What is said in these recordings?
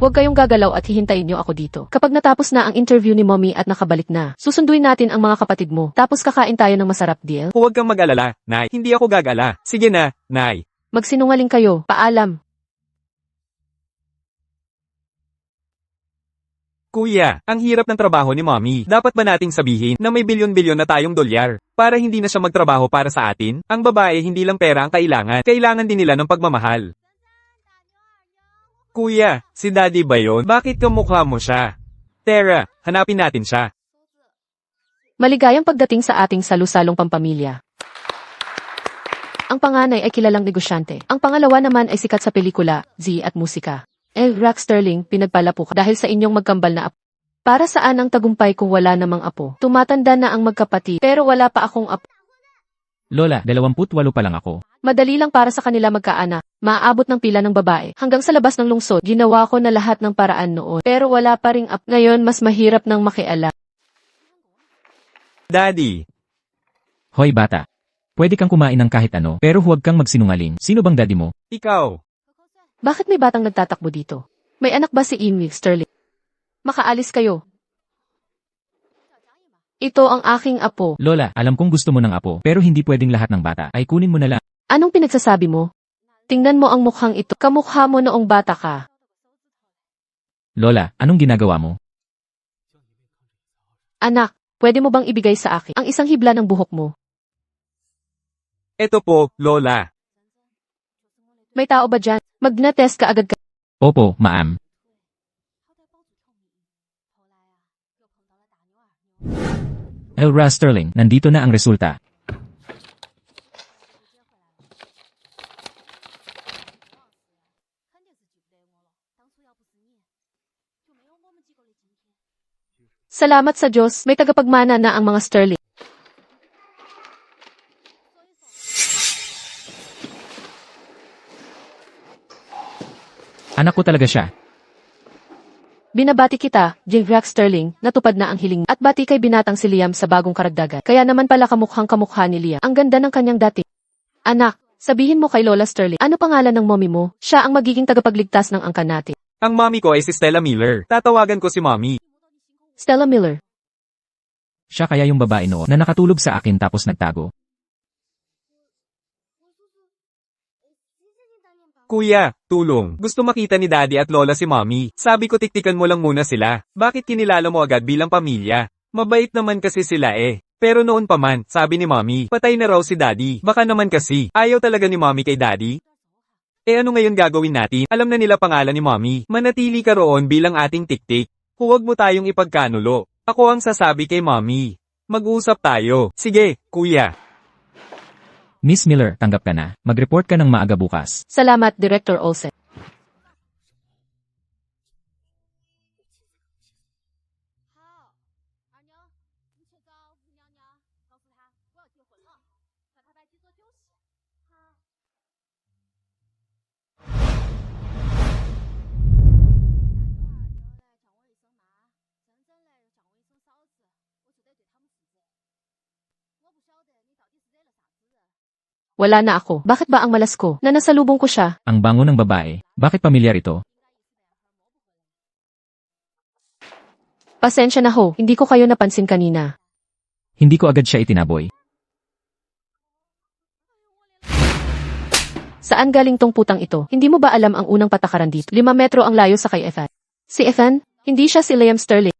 Huwag kayong gagalaw at hihintayin niyo ako dito. Kapag natapos na ang interview ni Mommy at nakabalik na, susunduin natin ang mga kapatid mo. Tapos kakain tayo ng masarap, deal? Huwag kang mag-alala, Nay. Hindi ako gagala. Sige na, Nay. Magsinungaling kayo. Paalam. Kuya, ang hirap ng trabaho ni Mommy. Dapat ba nating sabihin na may bilyon-bilyon na tayong dolyar? Para hindi na siya magtrabaho para sa atin? Ang babae hindi lang pera ang kailangan. Kailangan din nila ng pagmamahal. Kuya, si Daddy ba yun? Bakit kamukha mo siya? Tara, hanapin natin siya. Maligayang pagdating sa ating salusalong pampamilya. Ang panganay ay kilalang negosyante. Ang pangalawa naman ay sikat sa pelikula, Z at musika. Rack Sterling, pinagpala po ka dahil sa inyong magkambal na apo. Para saan ang tagumpay kung wala namang apo? Tumatanda na ang magkapatid, pero wala pa akong apo. Lola, 28 pa lang ako. Madali lang para sa kanila magkaanak. Maaabot ng pila ng babae. Hanggang sa labas ng lungsod, ginawa ko na lahat ng paraan noon. Pero wala pa ring apo. Ngayon, mas mahirap nang makialam. Daddy. Hoy bata. Pwede kang kumain ng kahit ano, pero huwag kang magsinungaling. Sino bang daddy mo? Ikaw. Bakit may batang nagtatakbo dito? May anak ba si Amy Sterling? Makaalis kayo. Ito ang aking apo. Lola, alam kong gusto mo ng apo, pero hindi pwedeng lahat ng bata ay kunin mo na lang. Anong pinagsasabi mo? Tingnan mo ang mukhang ito. Kamukha mo noong bata ka. Lola, anong ginagawa mo? Anak, pwede mo bang ibigay sa akin ang isang hibla ng buhok mo? Eto po, Lola. May tao ba dyan? Magna-test ka agad ka. Opo, ma'am. Elra Sterling, nandito na ang resulta. Salamat sa Diyos, may tagapagmana na ang mga Sterling. Anak ko talaga siya. Binabati kita, Rack Sterling, natupad na ang hiling at bati kay binatang si Liam sa bagong karagdagan. Kaya naman pala kamukhang kamukha ni Liam. Ang ganda ng kanyang dati. Anak, sabihin mo kay Lola Sterling, ano pangalan ng mommy mo? Siya ang magiging tagapagligtas ng angkan natin. Ang mommy ko ay si Stella Miller. Tatawagan ko si Mommy. Stella Miller. Siya kaya yung babae noon na nakatulog sa akin tapos nagtago. Kuya, tulong. Gusto makita ni Daddy at Lola si Mommy. Sabi ko tiktikan mo lang muna sila. Bakit kinilala mo agad bilang pamilya? Mabait naman kasi sila eh. Pero noon pa man, sabi ni Mommy, patay na raw si Daddy. Baka naman kasi, ayaw talaga ni Mommy kay Daddy? Ano ngayon gagawin natin? Alam na nila pangalan ni Mommy. Manatili ka roon bilang ating tiktik. Huwag mo tayong ipagkanulo. Ako ang sasabi kay Mommy. Mag-usap tayo. Sige, kuya. Miss Miller, tanggap ka na. Mag-report ka ng maaga bukas. Salamat, Director Olsen. Wala na ako. Bakit ba ang malas ko na nasalubong ko siya? Ang bango ng babae. Bakit pamilyar ito? Pasensya na ho, hindi ko kayo napansin kanina. Hindi ko agad siya itinaboy. Saan galing tong putang ito? Hindi mo ba alam ang unang patakaran dito? 5 metro ang layo sa kay Ethan. Si Ethan? Hindi siya si Liam Sterling.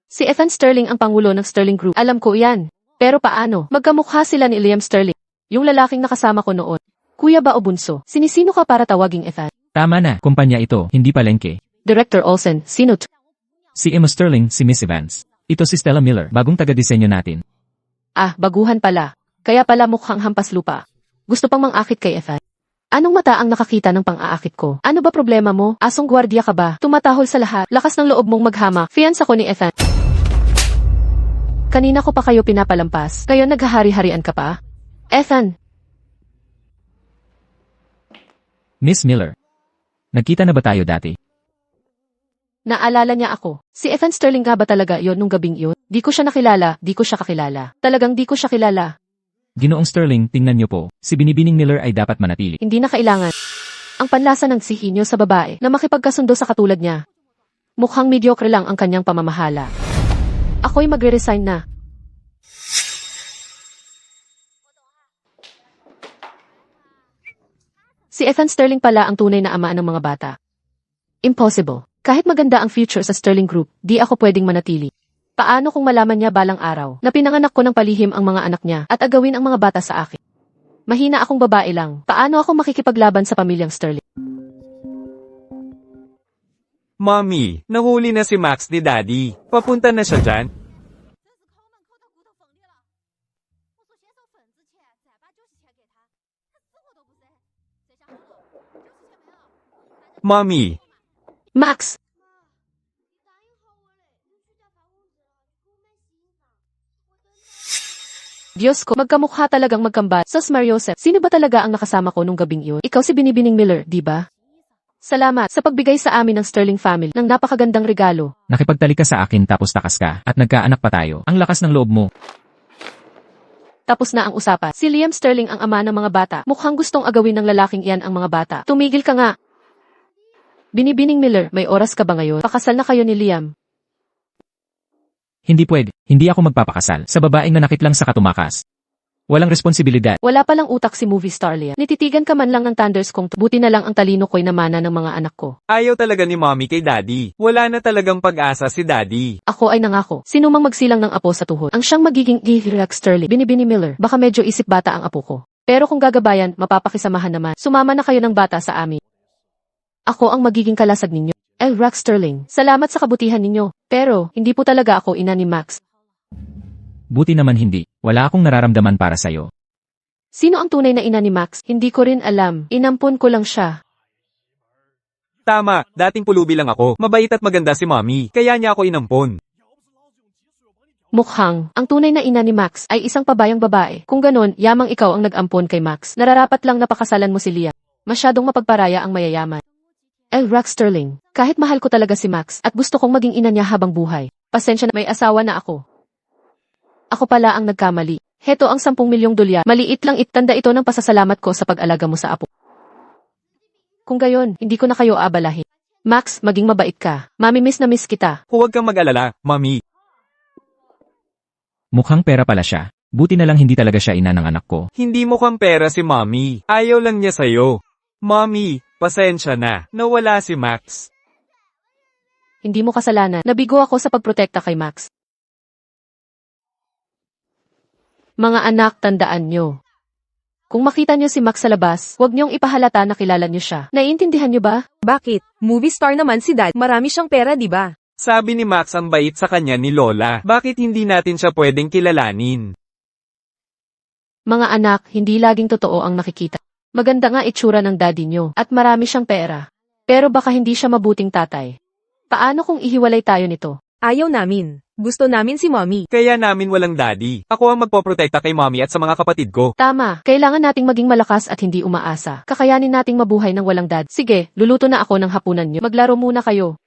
Si Ethan Sterling ang pangulo ng Sterling Group. Alam ko yan. Pero paano? Magkamukha sila ni Liam Sterling. Yung lalaking nakasama ko noon. Kuya ba o bunso? Sinisino ka para tawaging Ethan? Tama na, kumpanya ito, hindi palengke. Director Olsen, sino to? Si Emma Sterling, si Miss Evans. Ito si Stella Miller, bagong taga-disenyo natin. Ah, baguhan pala. Kaya pala mukhang hampas lupa. Gusto pang mang-akit kay Ethan. Anong mata ang nakakita ng pang-aakit ko? Ano ba problema mo? Asong gwardiya ka ba? Tumatahol sa lahat. Lakas ng loob mong maghamak. Fiancé ko ni Ethan. Kanina ko pa kayo pinapalampas. Ngayon naghahari-harian ka pa? Ethan. Miss Miller. Nagkita na ba tayo dati? Naalala niya ako. Si Ethan Sterling nga ba talaga yon nung gabing yun? Di ko siya nakilala, di ko siya kakilala. Talagang di ko siya kilala. Ginoong Sterling, tingnan niyo po. Si Binibining Miller ay dapat manatili. Hindi na kailangan. Ang panlasa ng sihinyo sa babae na makipagkasundo sa katulad niya. Mukhang mediocre lang ang kanyang pamamahala. Ako'y magre-resign na. Si Ethan Sterling pala ang tunay na ama ng mga bata. Impossible. Kahit maganda ang future sa Sterling Group, di ako pwedeng manatili. Paano kung malaman niya balang araw na pinanganak ko ng palihim ang mga anak niya at agawin ang mga bata sa akin? Mahina akong babae lang. Paano ako makikipaglaban sa pamilyang Sterling? Mommy, nahuli na si Max ni Daddy. Papunta na siya dyan. Mommy, Max! Diyos ko, magkamukha talagang magkambal. Sos Mariosep, sino ba talaga ang nakasama ko nung gabing iyon? Ikaw si Binibining Miller, di ba? Salamat sa pagbigay sa amin ng Sterling family ng napakagandang regalo. Nakipagtalik ka sa akin tapos takas ka at nagkaanak pa tayo. Ang lakas ng loob mo. Tapos na ang usapan. Si Liam Sterling ang ama ng mga bata. Mukhang gustong agawin ng lalaking iyan ang mga bata. Tumigil ka nga. Binibining Miller, may oras ka ba ngayon? Pakasal na kayo ni Liam. Hindi pwede. Hindi ako magpapakasal sa babaeng nanakit lang sa katumakas. Walang responsibilidad. Wala palang utak si movie star Liam. Nititigan ka man lang ng thunders kung buti na lang ang talino ko'y namana ng mga anak ko. ayaw talaga ni Mommy kay Daddy. Wala na talagang pag-asa si Daddy. Ako ay nangako. Sino mang magsilang ng apo sa tuhod, ang siyang magiging Rex Sterling. Binibining Miller, baka medyo isip bata ang apo ko. Pero kung gagabayan, mapapakisamahan naman. Sumama na kayo ng bata sa amin. Ako ang magiging kalasag ninyo. Rex Sterling, salamat sa kabutihan ninyo. Pero, hindi po talaga ako ina ni Max. Buti naman hindi. Wala akong nararamdaman para sa'yo. Sino ang tunay na ina ni Max? Hindi ko rin alam. Inampun ko lang siya. Tama, dating pulubi lang ako. Mabait at maganda si Mommy. Kaya niya ako inampon. Mukhang, ang tunay na ina ni Max ay isang pabayang babae. Kung ganon, yamang ikaw ang nag-ampon kay Max. Nararapat lang napakasalan mo si Liam. Masyadong mapagparaya ang mayayaman. Rex Sterling, kahit mahal ko talaga si Max at gusto kong maging ina niya habang buhay. Pasensya na, may asawa na ako. Ako pala ang nagkamali. Heto ang 10 milyong dolyar. Maliit lang, itanda ito ng pasasalamat ko sa pag-alaga mo sa apo. Kung gayon, hindi ko na kayo abalahin. Max, maging mabait ka. Mami-miss na miss kita. Huwag kang mag-alala, Mommy. Mukhang pera pala siya. Buti na lang hindi talaga siya ina ng anak ko. Hindi mukhang pera si Mommy. Ayaw lang niya sa'yo. Mommy, pasensya na. Nawala si Max. Hindi mo kasalanan. Nabigo ako sa pagprotekta kay Max. Mga anak, tandaan nyo. Kung makita nyo si Max sa labas, huwag nyong ipahalata na kilala nyo siya. Naiintindihan nyo ba? Bakit? Movie star naman si Dad. Marami siyang pera, di ba? Sabi ni Max ang bait sa kanya ni Lola. Bakit hindi natin siya pwedeng kilalanin? Mga anak, hindi laging totoo ang nakikita. Maganda nga itsura ng daddy nyo, at marami siyang pera. Pero baka hindi siya mabuting tatay. Paano kung ihiwalay tayo nito? Ayaw namin. Gusto namin si Mommy. Kaya namin walang daddy. Ako ang magpoprotekta kay Mommy at sa mga kapatid ko. Tama, kailangan nating maging malakas at hindi umaasa. Kakayanin nating mabuhay ng walang dad. Sige, luluto na ako ng hapunan nyo. Maglaro muna kayo.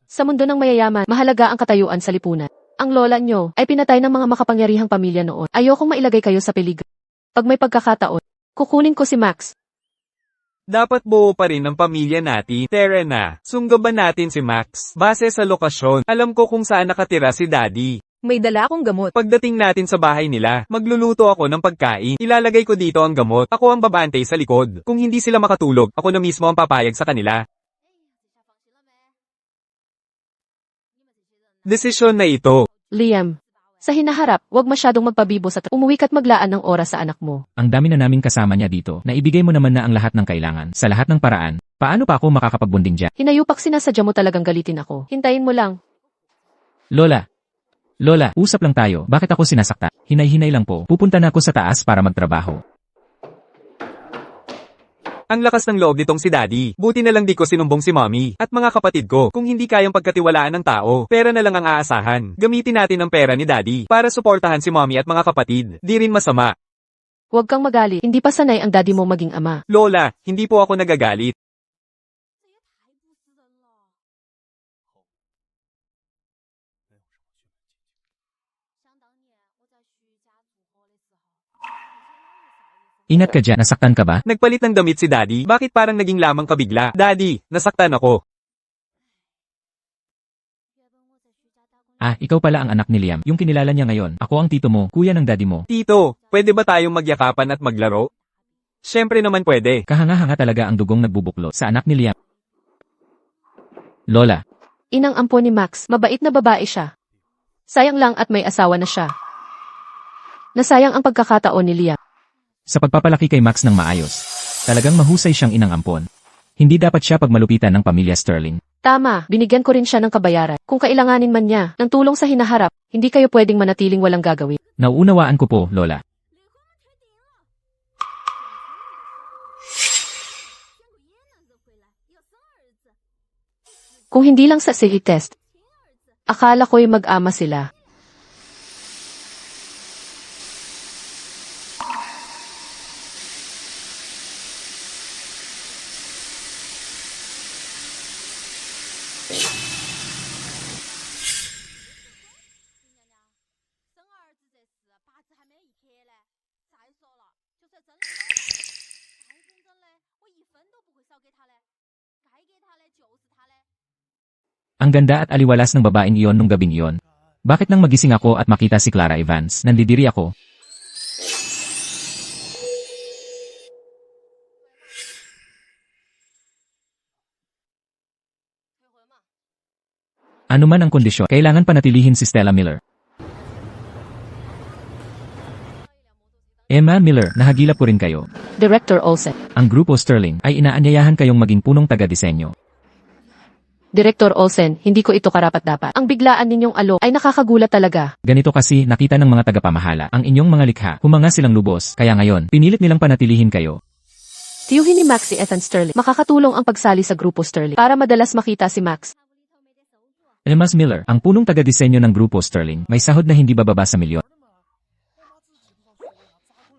Sa mundo ng mayayaman, mahalaga ang katayuan sa lipunan. Ang lola nyo ay pinatay ng mga makapangyarihang pamilya noon. Ayokong mailagay kayo sa peligro. Pag may pagkakataon, kukunin ko si Max. Dapat buo pa rin ang pamilya natin. Tara na, sunggaban natin si Max. Base sa lokasyon, alam ko kung saan nakatira si Daddy. May dala akong gamot. Pagdating natin sa bahay nila, magluluto ako ng pagkain. Ilalagay ko dito ang gamot. Ako ang babantay sa likod. Kung hindi sila makatulog, ako na mismo ang papayag sa kanila. Desisyon na ito. Liam, sa hinaharap, huwag masyadong magpabibo sa umuwi ka't maglaan ng oras sa anak mo. Ang dami na naming kasama niya dito na ibigay mo naman na ang lahat ng kailangan. Sa lahat ng paraan, paano pa ako makakapagbonding dyan? Hinayupak sinasadya mo talagang galitin ako. Hintayin mo lang. Lola, usap lang tayo. Bakit ako sinasakta? Hinay-hinay lang po. Pupunta na ako sa taas para magtrabaho. Ang lakas ng loob nitong si Daddy. Buti na lang di ko sinumbong si Mommy at mga kapatid ko. Kung hindi kayang pagkatiwalaan ng tao, pera na lang ang aasahan. Gamitin natin ang pera ni Daddy para suportahan si Mommy at mga kapatid. Di rin masama. Huwag kang magalit. Hindi pa sanay ang daddy mo maging ama. Lola, hindi po ako nagagalit. Ingat ka dyan, nasaktan ka ba? Nagpalit ng damit si Daddy, bakit parang naging lamang ka bigla? Daddy, nasaktan ako. Ah, ikaw pala ang anak ni Liam, yung kinilala niya ngayon. Ako ang tito mo, kuya ng daddy mo. Tito, pwede ba tayong magyakapan at maglaro? Siyempre naman pwede. Kahanga-hanga talaga ang dugong nagbubuklo sa anak ni Liam. Lola, Inang ampon ni Max, mabait na babae siya. Sayang lang at may asawa na siya. Nasayang ang pagkakataon ni Liam. sa pagpapalaki kay Max ng maayos, talagang mahusay siyang inang ampon. Hindi dapat siya pagmalupitan ng pamilya Sterling. Tama, binigyan ko rin siya ng kabayaran. Kung kailanganin man niya ng tulong sa hinaharap, hindi kayo pwedeng manatiling walang gagawin. Nauunawaan ko po, Lola. Kung hindi lang sa city test, akala ko'y mag-ama sila. Ang ganda at aliwalas ng babaeng iyon nung gabing iyon. Bakit nang magising ako at makita si Clara Evans, nandidiri ako? Ano man ang kondisyon, kailangan panatilihin si Stella Miller. Emma Miller, nahagilap ko rin kayo. Director Olsen. Ang grupo Sterling ay inaanyayahan kayong maging punong taga-disenyo. Director Olsen, hindi ko ito karapat-dapat. Ang biglaan ninyong alok ay nakakagulat talaga. Ganito kasi nakita ng mga tagapamahala ang inyong mga likha, humanga silang lubos, kaya ngayon, pinilit nilang panatilihin kayo. Tiyuhin ni Max si Ethan Sterling. Makakatulong ang pagsali sa grupo Sterling para madalas makita si Max. Emma Miller, ang punong taga-disenyo ng grupo Sterling, may sahod na hindi bababa sa milyon.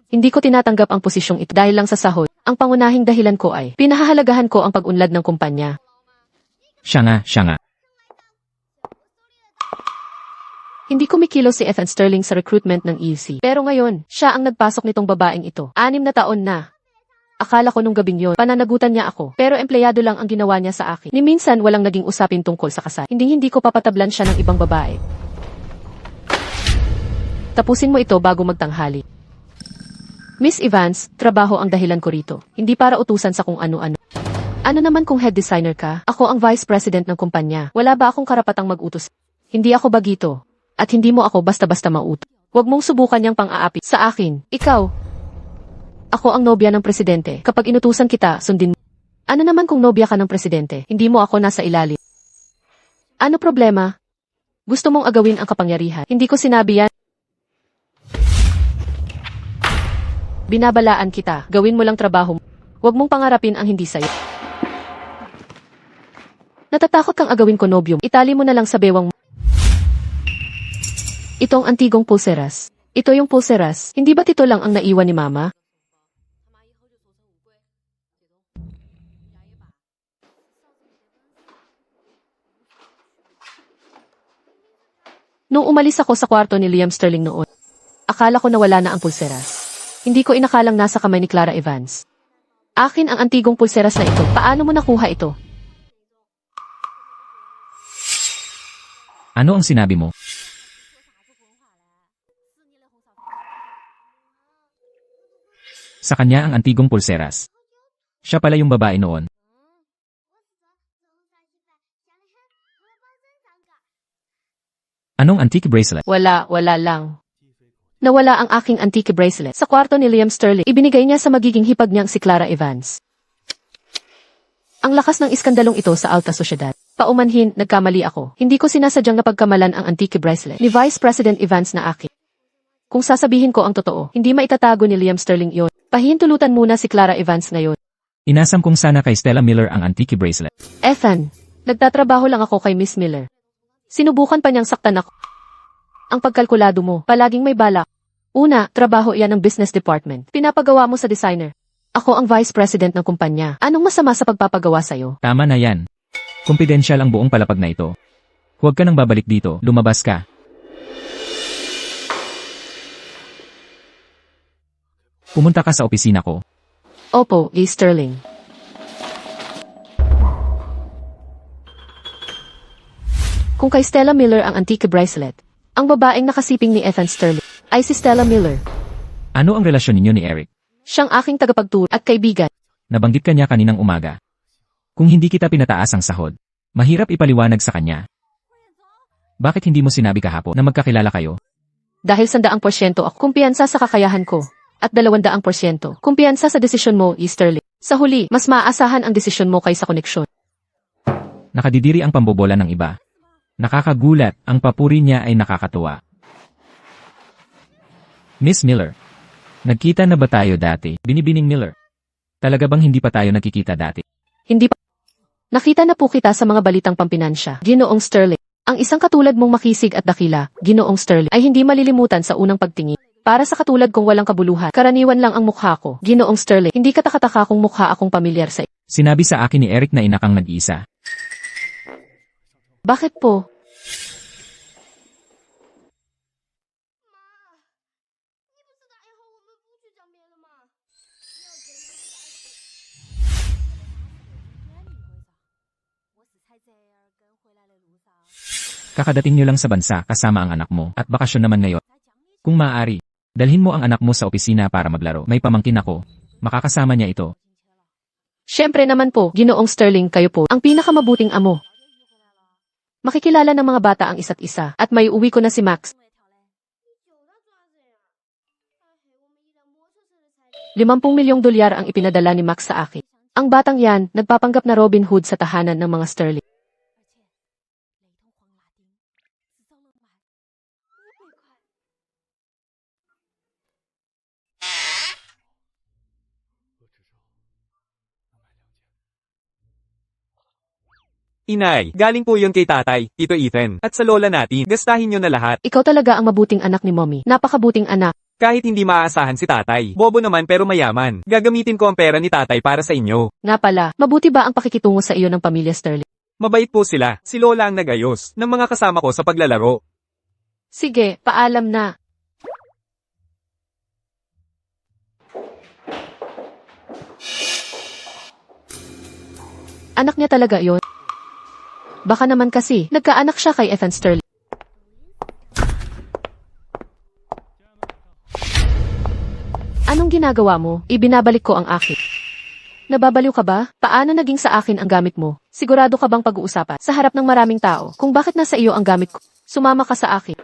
Hindi ko tinatanggap ang posisyong ito dahil lang sa sahod. Ang pangunahing dahilan ko ay pinahahalagahan ko ang pag-unlad ng kumpanya. Siya nga. Hindi kumikilos si Ethan Sterling sa recruitment ng EC. Pero ngayon, siya ang nagpasok nitong babaeng ito. 6 na taon na. Akala ko nung gabing yon, pananagutan niya ako. Pero empleyado lang ang ginawa niya sa akin. Ni minsan walang naging usapin tungkol sa kasal. Hindi ko papatablan siya ng ibang babae. Tapusin mo ito bago magtanghali. Miss Evans, trabaho ang dahilan ko rito. Hindi para utusan sa kung ano-ano. Ano naman kung head designer ka? Ako ang vice president ng kumpanya. Wala ba akong karapatang mag-utos? Hindi ako bagito. At hindi mo ako basta-basta mauto. Huwag mong subukan niyang pang-aapit sa akin. Ikaw. Ako ang nobya ng presidente. Kapag inutusan kita, sundin mo. Ano naman kung nobya ka ng presidente? Hindi mo ako nasa ilalim. Ano problema? Gusto mong agawin ang kapangyarihan. Hindi ko sinabi yan. Binabalaan kita. Gawin mo lang trabaho mo. Huwag mong pangarapin ang hindi sa'yo. Natatakot kang agawin ko nobyum. Itali mo na lang sa bewang mo. Itong antigong pulseras. Ito yung pulseras. Hindi ba't ito lang ang naiwan ni Mama? Nung umalis ako sa kwarto ni Liam Sterling noon, akala ko nawala na ang pulseras. Hindi ko inakalang nasa kamay ni Clara Evans. Akin ang antigong pulseras na ito. Paano mo nakuha ito? Ano ang sinabi mo? Sa kanya ang antigong pulseras. Siya pala yung babae noon. Anong antique bracelet? Wala lang. Nawala ang aking antique bracelet sa kwarto ni Liam Sterling. Ibinigay niya sa magiging hipag niyang si Clara Evans. Ang lakas ng iskandalong ito sa alta sosyedad. Paumanhin, nagkamali ako. Hindi ko sinasadyang napagkamalan ang antique bracelet ni Vice President Evans na akin. Kung sasabihin ko ang totoo, hindi maitatago ni Liam Sterling iyon. Pahihintulutan muna si Clara Evans ngayon. Inasam kong sana kay Stella Miller ang antique bracelet. Ethan, nagtatrabaho lang ako kay Miss Miller. Sinubukan pa niyang saktan ako. Ang pagkalkulado mo, palaging may balak. Una, trabaho iyan ng business department. Pinapagawa mo sa designer. Ako ang vice president ng kumpanya. Anong masama sa pagpapagawa sa'yo? Tama na yan. Kumpidensyal ang buong palapag na ito. Huwag ka nang babalik dito, lumabas ka. Pumunta ka sa opisina ko. Opo, Sterling. Kung kay Stella Miller ang antique bracelet, ang babaeng nakasiping ni Ethan Sterling ay si Stella Miller. Ano ang relasyon ninyo ni Eric? Siyang aking tagapagturo at kaibigan. Nabanggit ka niya kaninang umaga. Kung hindi kita pinataas ang sahod, mahirap ipaliwanag sa kanya. Bakit hindi mo sinabi kahapon na magkakilala kayo? Dahil 100% ako kumpiyansa sa kakayahan ko. At 200% kumpiyansa sa desisyon mo, Sterling. Sa huli, mas maaasahan ang desisyon mo kaysa koneksyon. Nakadidiri ang pambobola ng iba. Nakakagulat, ang papuri niya ay nakakatuwa. Miss Miller. Nagkita na ba tayo dati? Binibining Miller. Talaga bang hindi pa tayo nakikita dati? Hindi pa. Nakita na po kita sa mga balitang pampinansya, Ginoong Sterling. Ang isang katulad mong makisig at dakila, Ginoong Sterling, ay hindi malilimutan sa unang pagtingin. Para sa katulad kong walang kabuluhan, karaniwan lang ang mukha ko, Ginoong Sterling. Hindi katakataka kung mukha akong pamilyar sa iyo. Sinabi sa akin ni Eric na inakang nag-iisa. Bakit po? Kakadating nyo lang sa bansa kasama ang anak mo at bakasyon naman ngayon. Kung maaari, dalhin mo ang anak mo sa opisina para maglaro. May pamangkin ako. Makakasama niya ito. Siyempre naman po, Ginoong Sterling, kayo po ang pinakamabuting amo. Makikilala ng mga bata ang isa't isa at may uwi ko na si Max. 50 milyong dolyar ang ipinadala ni Max sa akin. Ang batang yan, nagpapanggap na Robin Hood sa tahanan ng mga Sterling. Inay, galing po yun kay tatay, Tito Ethan, at sa lola natin. Gastahin nyo na lahat. Ikaw talaga ang mabuting anak ni Mommy. Napakabuting anak. Kahit hindi maaasahan si tatay. Bobo naman pero mayaman. Gagamitin ko ang pera ni tatay para sa inyo. Nga pala, mabuti ba ang pakikitungo sa iyo ng pamilya Sterling? Mabait po sila. Si lola ang nagayos ng mga kasama ko sa paglalaro. Sige, paalam na. Anak niya talaga yon. Baka naman kasi, nagkaanak siya kay Ethan Sterling. Anong ginagawa mo? Ibinabalik ko ang akin. Nababaliw ka ba? Paano naging sa akin ang gamit mo? Sigurado ka bang pag-uusapan sa harap ng maraming tao kung bakit nasa iyo ang gamit ko? Sumama ka sa akin.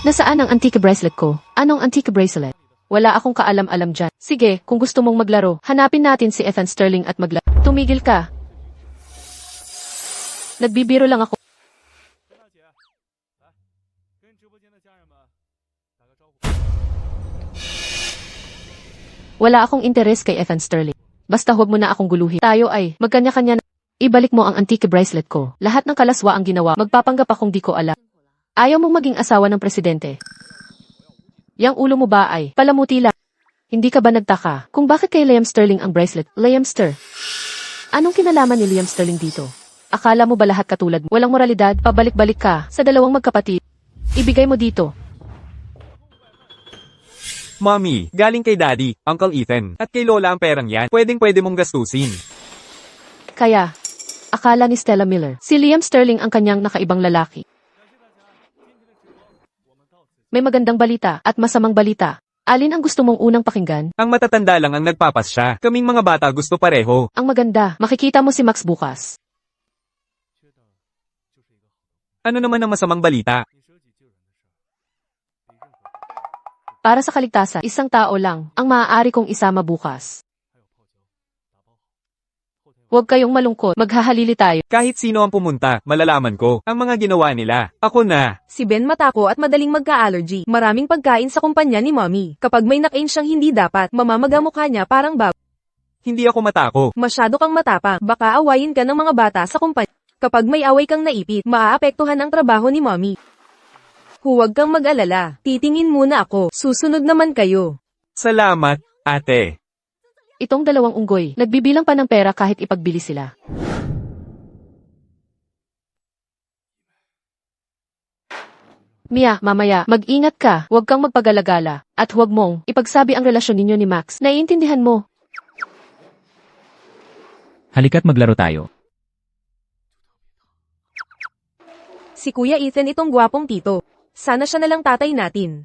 Nasaan ang antique bracelet ko? Anong antique bracelet? Wala akong kaalam-alam dyan. Sige, kung gusto mong maglaro, hanapin natin si Ethan Sterling at maglaro. Tumigil ka. Nagbibiro lang ako. Wala akong interes kay Ethan Sterling. Basta huwag mo na akong guluhin. Tayo ay magkanya-kanya na. Ibalik mo ang antique bracelet ko. Lahat ng kalaswa ang ginawa. Magpapanggap akong di ko alam. Ayaw mong maging asawa ng presidente. Yang ulo mo ba ay palamuti lang? Hindi ka ba nagtaka kung bakit kay Liam Sterling ang bracelet? Liam Ster. Anong kinalaman ni Liam Sterling dito? Akala mo ba lahat katulad mo? Walang moralidad, pabalik-balik ka sa dalawang magkapatid. Ibigay mo dito. Mommy, galing kay Daddy, Uncle Ethan, at kay Lola ang perang yan. Pwedeng-pwede mong gastusin. Kaya, akala ni Stella Miller, si Liam Sterling ang kanyang nakaibang lalaki. May magandang balita at masamang balita. Alin ang gusto mong unang pakinggan? Ang matatanda lang ang nagpapasya. Kaming mga bata gusto pareho. Ang maganda, makikita mo si Max bukas. Ano naman ang masamang balita? Para sa kaligtasan, isang tao lang ang maaari kong isama bukas. Huwag kayong malungkot, maghahalili tayo. Kahit sino ang pumunta, malalaman ko ang mga ginawa nila. Ako na. Si Ben matako at madaling magka-allergy. Maraming pagkain sa kumpanya ni Mommy. Kapag may nakain siyang hindi dapat, mamamaga mukha niya parang bago. Hindi ako matako. Masyado kang matapang. Baka awayin ka ng mga bata sa kumpanya. Kapag may away kang naipit, maaapektuhan ang trabaho ni Mommy. Huwag kang mag-alala. Titingin muna ako. Susunod naman kayo. Salamat, ate. Itong dalawang unggoy, nagbibilang pa ng pera kahit ipagbili sila. Mia, mamaya, mag-ingat ka, huwag kang magpagalagala, at huwag mong ipagsabi ang relasyon ninyo ni Max. Naiintindihan mo? Halika't maglaro tayo. Si Kuya Ethan itong gwapong tito. Sana siya nalang tatay natin.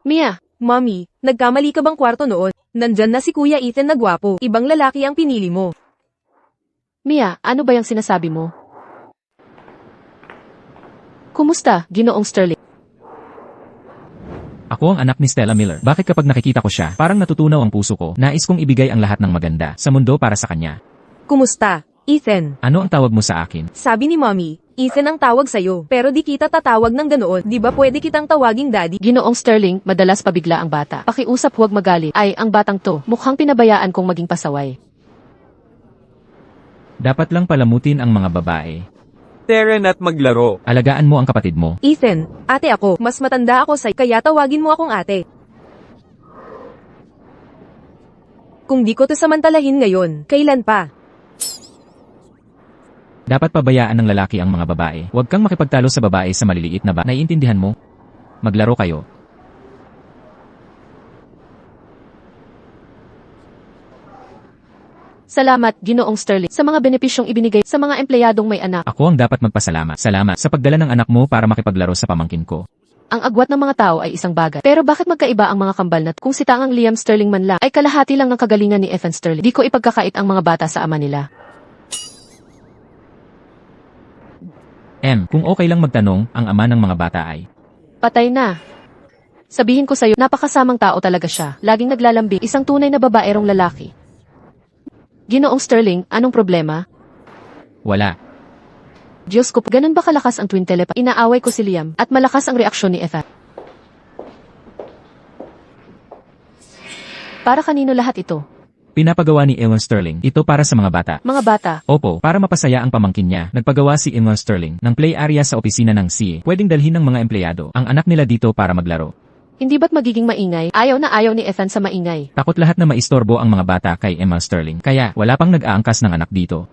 Mia, Mommy, nagkamali ka bang kwarto noon? Nandyan na si Kuya Ethan na gwapo. Ibang lalaki ang pinili mo. Mia, ano ba yung sinasabi mo? Kumusta, Ginoong Sterling? Ako ang anak ni Stella Miller. Bakit kapag nakikita ko siya, parang natutunaw ang puso ko, nais kong ibigay ang lahat ng maganda sa mundo para sa kanya. Kumusta, Ethan? Ano ang tawag mo sa akin? Sabi ni Mommy, Ethan ang tawag sa'yo. Pero di kita tatawag ng ganoon. Di ba pwede kitang tawaging daddy? Ginoong Sterling, madalas pabigla ang bata. Pakiusap huwag magalit. Ay, ang batang to, mukhang pinabayaan kong maging pasaway. Dapat lang palamutin ang mga babae. Tara na't maglaro. Alagaan mo ang kapatid mo. Ethan, ate ako. Mas matanda ako sa'yo, kaya tawagin mo akong ate. Kung di ko to samantalahin ngayon, kailan pa? Dapat pabayaan ng lalaki ang mga babae. Huwag kang makipagtalo sa babae sa maliliit na ba. Naiintindihan mo? Maglaro kayo. Salamat, Ginoong Sterling, sa mga benepisyong ibinigay sa mga empleyadong may anak. Ako ang dapat magpasalamat. Salamat sa pagdala ng anak mo para makipaglaro sa pamangkin ko. Ang agwat ng mga tao ay isang bagay. Pero bakit magkaiba ang mga kambal na kung si tangang Liam Sterling man lang ay kalahati lang ng kagalingan ni Ethan Sterling? Di ko ipagkakait ang mga bata sa ama nila. Kung okay lang magtanong, ang ama ng mga bata ay... Patay na. Sabihin ko sa'yo, napakasamang tao talaga siya. Laging naglalambing, isang tunay na babaerong lalaki. Ginoong Sterling, anong problema? Wala. Diyos ko, ganun ba kalakas ang twin telepath? Inaaway ko si Liam, at malakas ang reaksyon ni Ethan. Para kanino lahat ito? Pinapagawa ni Ewan Sterling. Ito para sa mga bata. Mga bata, Opo, para mapasaya ang pamangkin niya, nagpagawa si Ewan Sterling ng play area sa opisina ng CA. Pwedeng dalhin ng mga empleyado ang anak nila dito para maglaro. hindi ba't magiging maingay? Ayaw na ayaw ni Ethan sa maingay. Takot lahat na maistorbo ang mga bata kay Emma Sterling. Kaya, wala pang nag-aangkas ng anak dito.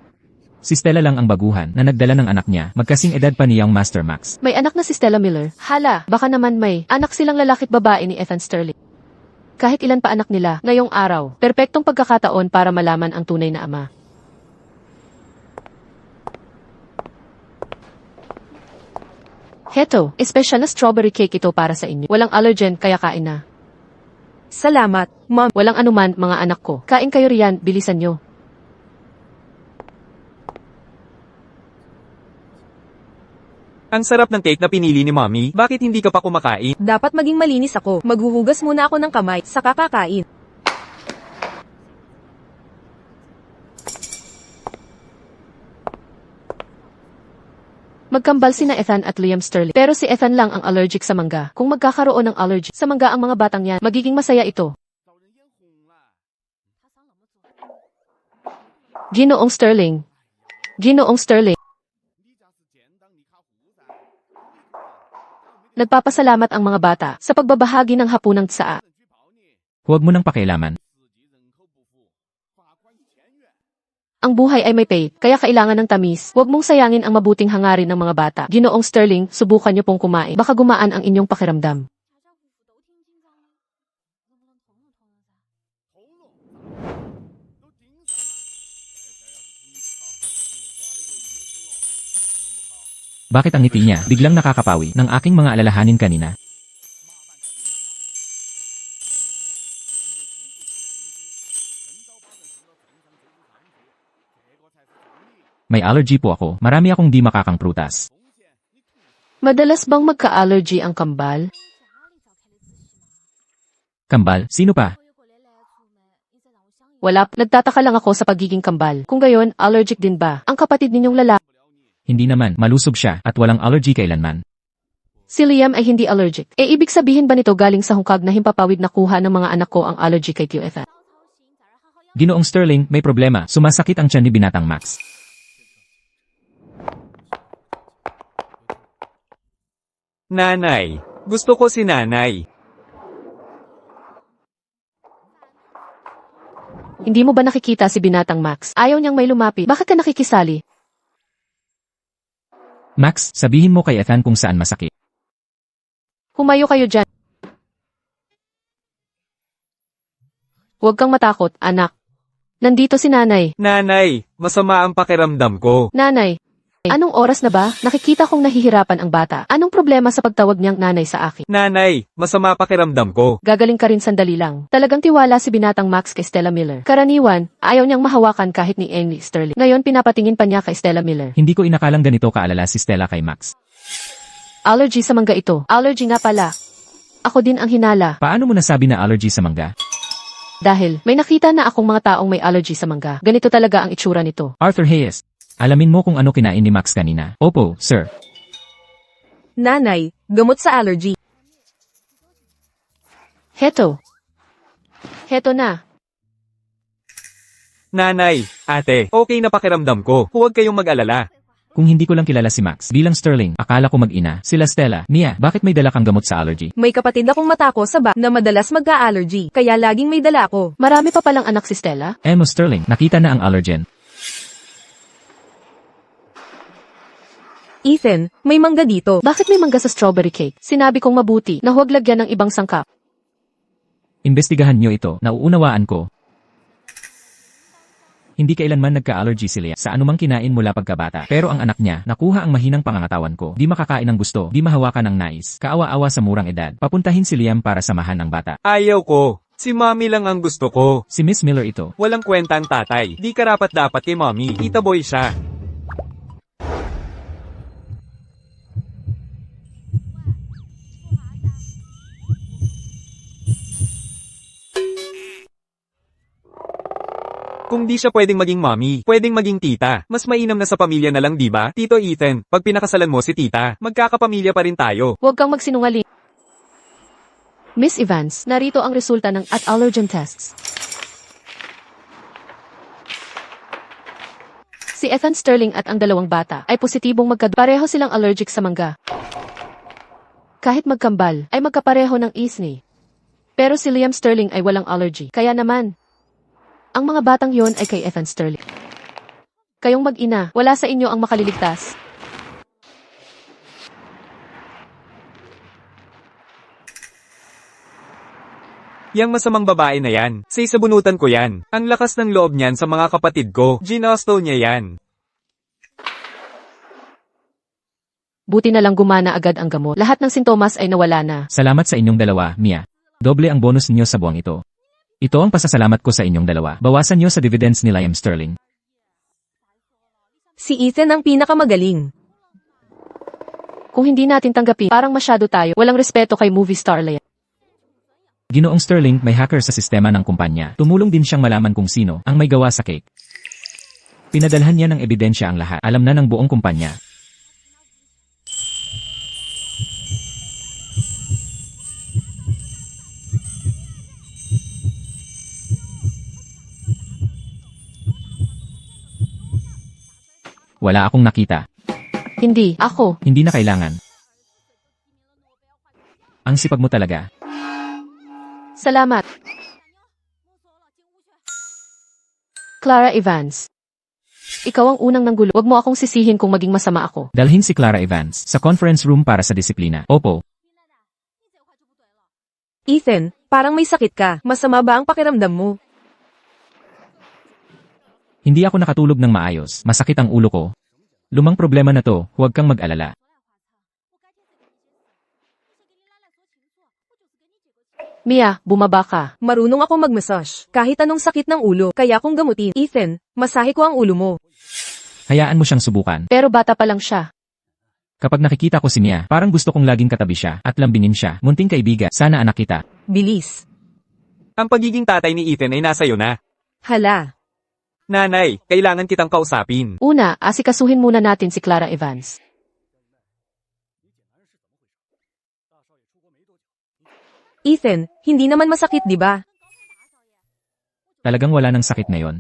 Si Stella lang ang baguhan na nagdala ng anak niya. Magkasing edad pa niyang Master Max. May anak na si Stella Miller. Hala, baka naman may anak silang lalaki't babae ni Ethan Sterling. Kahit ilan pa anak nila, ngayong araw, perpektong pagkakataon para malaman ang tunay na ama. Heto, espesyal na strawberry cake ito para sa inyo. Walang allergen, kaya kain na. Salamat, Mom. Walang anuman, mga anak ko. Kain kayo riyan, bilisan nyo. Ang sarap ng cake na pinili ni Mommy. Bakit hindi ka pa kumakain? Dapat maging malinis ako. Maghuhugas muna ako ng kamay, saka kakain. Magkambal sina Ethan at Liam Sterling. Pero si Ethan lang ang allergic sa mangga. Kung magkakaroon ng allergy sa mangga ang mga batang yan, magiging masaya ito. Ginoong Sterling. Ginoong Sterling. Nagpapasalamat ang mga bata sa pagbabahagi ng hapunang tsaa. Huwag mo nang pakialaman. Ang buhay ay may pay, kaya kailangan ng tamis. Huwag mong sayangin ang mabuting hangarin ng mga bata. Ginoong Sterling, subukan niyo pong kumain. Baka gumaan ang inyong pakiramdam. Bakit ang ngiti niya biglang nakakapawi ng aking mga alalahanin kanina? May allergy po ako. Marami akong di makakang prutas. Madalas bang magka-allergy ang kambal? Kambal, sino pa? Wala, nagtataka lang ako sa pagiging kambal. Kung gayon, allergic din ba ang kapatid ninyong lalaki? Hindi naman, malusog siya at walang allergy kailanman. Si Liam ay hindi allergic. E ibig sabihin ba nito galing sa hungkag na himpapawid na kuha ng mga anak ko ang allergy kay Tio Ethan? Ginoong Sterling, may problema. Sumasakit ang tiyan ni Binatang Max. Nanay. Gusto ko si nanay. Hindi mo ba nakikita si Binatang Max? Ayaw niyang may lumapit. Bakit ka nakikisali? Max, sabihin mo kay Ethan kung saan masakit. Humayo kayo dyan. Huwag kang matakot, anak. Nandito si nanay. Nanay, masama ang pakiramdam ko. Nanay, anong oras na ba? Nakikita kong nahihirapan ang bata. Anong problema sa pagtawag niyang nanay sa akin? Nanay, masama pakiramdam ko. Gagaling ka rin sandali lang. Talagang tiwala si binatang Max kay Stella Miller. Karaniwan, ayaw niyang mahawakan kahit ni Annie Sterling. Ngayon pinapatingin pa niya kay Stella Miller. Hindi ko inakalang ganito kaalala si Stella kay Max. Allergy sa mangga ito. Allergy nga pala. Ako din ang hinala. Paano mo nasabi na allergy sa mangga? Dahil, may nakita na akong mga taong may allergy sa mangga. Ganito talaga ang itsura nito. Arthur Hayes, alamin mo kung ano kinain ni Max kanina. Opo, sir. Nanay, gamot sa allergy. Heto. Heto na. Nanay, ate, okay na pakiramdam ko. Huwag kayong mag-alala. Kung hindi ko lang kilala si Max bilang Sterling, akala ko mag-ina. Sila Stella. Mia, bakit may dala kang gamot sa allergy? May kapatid akong matako sa na madalas magka-allergy, kaya laging may dala ako. Marami pa palang anak si Stella? Emo Sterling, nakita na ang allergen. Ethan, may mangga dito. Bakit may mangga sa strawberry cake? Sinabi kong mabuti na huwag lagyan ng ibang sangkap. Imbestigahan nyo ito, nauunawaan ko. Hindi kailanman nagka-allergy si Leah sa anumang kinain mula pagkabata. Pero ang anak niya, nakuha ang mahinang pangangatawan ko. Di makakain ng gusto, di mahawakan ng nais. Kaawa-awa sa murang edad. Papuntahin si Liam para samahan ang bata. Ayaw ko. Si Mommy lang ang gusto ko. Si Miss Miller ito. Walang kwenta ang tatay. Di karapat-dapat kay Mommy. Tita boy siya. Kung di siya pwedeng maging mommy, pwedeng maging tita. Mas mainam na sa pamilya na lang, di ba? Tito Ethan, pag pinakasalan mo si tita, magkakapamilya pa rin tayo. Huwag kang magsinungaling. Miss Evans, narito ang resulta ng allergen tests. Si Ethan Sterling at ang dalawang bata ay positibong pareho silang allergic sa mangga. Kahit magkambal, ay magkapareho ng isni. Pero si Liam Sterling ay walang allergy. Kaya naman, ang mga batang yon ay kay Ethan Sterling. Kayong mag-ina, wala sa inyo ang makaliligtas. Yang masamang babae na yan, sa isabunutan ko yan. Ang lakas ng loob niyan sa mga kapatid ko, ginusto niya yan. Buti na lang gumana agad ang gamot. Lahat ng sintomas ay nawala na. Salamat sa inyong dalawa, Mia. Doble ang bonus niyo sa buwang ito. Ito ang pasasalamat ko sa inyong dalawa. Bawasan niyo sa dividends ni Liam Sterling. Si Ethan ang pinakamagaling. Kung hindi natin tanggapin, parang masyado tayo. Walang respeto kay movie star Liam. Ginoong Sterling, may hacker sa sistema ng kumpanya. Tumulong din siyang malaman kung sino ang may gawa sa cake. Pinadalhan niya ng ebidensya ang lahat. Alam na ng buong kumpanya. Wala akong nakita. Hindi, ako. Hindi na kailangan. Ang sipag mo talaga. Salamat. Clara Evans. Ikaw ang unang nanggulo. Huwag mo akong sisihin kung maging masama ako. Dalhin si Clara Evans sa conference room para sa disiplina. Opo. Ethan, parang may sakit ka. Masama ba ang pakiramdam mo? Hindi ako nakatulog ng maayos. Masakit ang ulo ko. Lumang problema na to, huwag kang mag-alala. Mia, bumaba ka. Marunong ako mag-massage. Kahit anong sakit ng ulo, kaya kong gamutin. Ethan, masahe ko ang ulo mo. Hayaan mo siyang subukan. Pero bata pa lang siya. Kapag nakikita ko si Mia, parang gusto kong laging katabi siya at lambingin siya. Munting kaibigan, sana anak kita. Bilis. Ang pagiging tatay ni Ethan ay nasa iyo na. Hala. Nanay, kailangan kitang kausapin. Una, asikasuhin muna natin si Clara Evans. Ethan, hindi naman masakit, di ba? Talagang wala ng sakit na yon.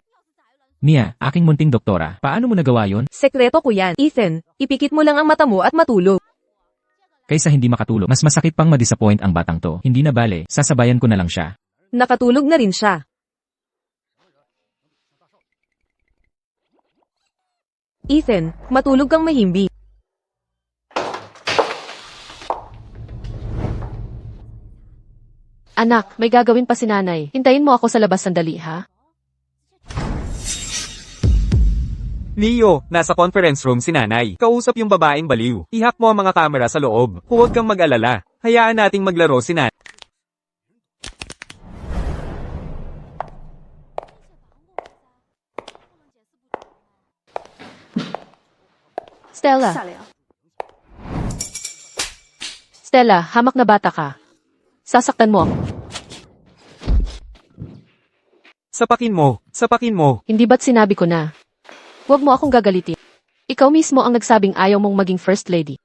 Mia, aking munting doktora, paano mo nagawa yon? Sekreto ko yan. Ethan, ipikit mo lang ang mata mo at matulog. Kaysa hindi makatulog, mas masakit pang madisappoint ang batang to. Hindi na bale, sasabayan ko na lang siya. Nakatulog na rin siya. Ethan, matulog kang mahimbi. Anak, may gagawin pa si nanay. Hintayin mo ako sa labas sandali, ha? Leo, nasa conference room si nanay. Kausap yung babaeng baliw. Ihak mo ang mga kamera sa loob. Huwag kang mag-alala. Hayaan nating maglaro si nanay. Stella. Stella, hamak na bata ka. Sasaktan mo ako. Sapakin mo. Sapakin mo. Hindi ba't sinabi ko na? Huwag mo akong gagalitin. Ikaw mismo ang nagsabing ayaw mong maging first lady.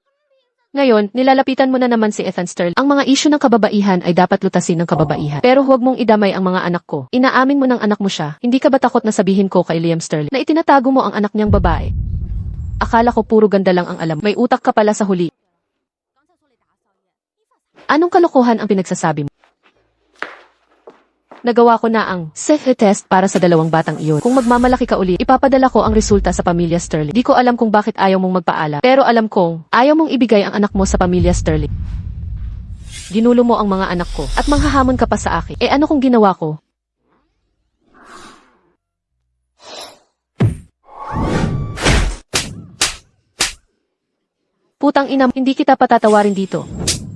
Ngayon, nilalapitan mo na naman si Ethan Sterling. Ang mga isyu ng kababaihan ay dapat lutasin ng kababaihan. Pero huwag mong idamay ang mga anak ko. Inaamin mo ng anak mo siya. Hindi ka ba takot na sabihin ko kay Liam Sterling na itinatago mo ang anak niyang babae? Akala ko puro ganda lang ang alam. May utak ka pala sa huli. Anong kalokohan ang pinagsasabi mo? Nagawa ko na ang self-test para sa dalawang batang iyon. Kung magmamalaki ka uli, ipapadala ko ang resulta sa pamilya Sterling. Di ko alam kung bakit ayaw mong magpaala, pero alam kong ayaw mong ibigay ang anak mo sa pamilya Sterling. Ginulo mo ang mga anak ko at manghahamon ka pa sa akin. Ano kung ginawa ko? Putang ina, hindi kita patatawarin dito.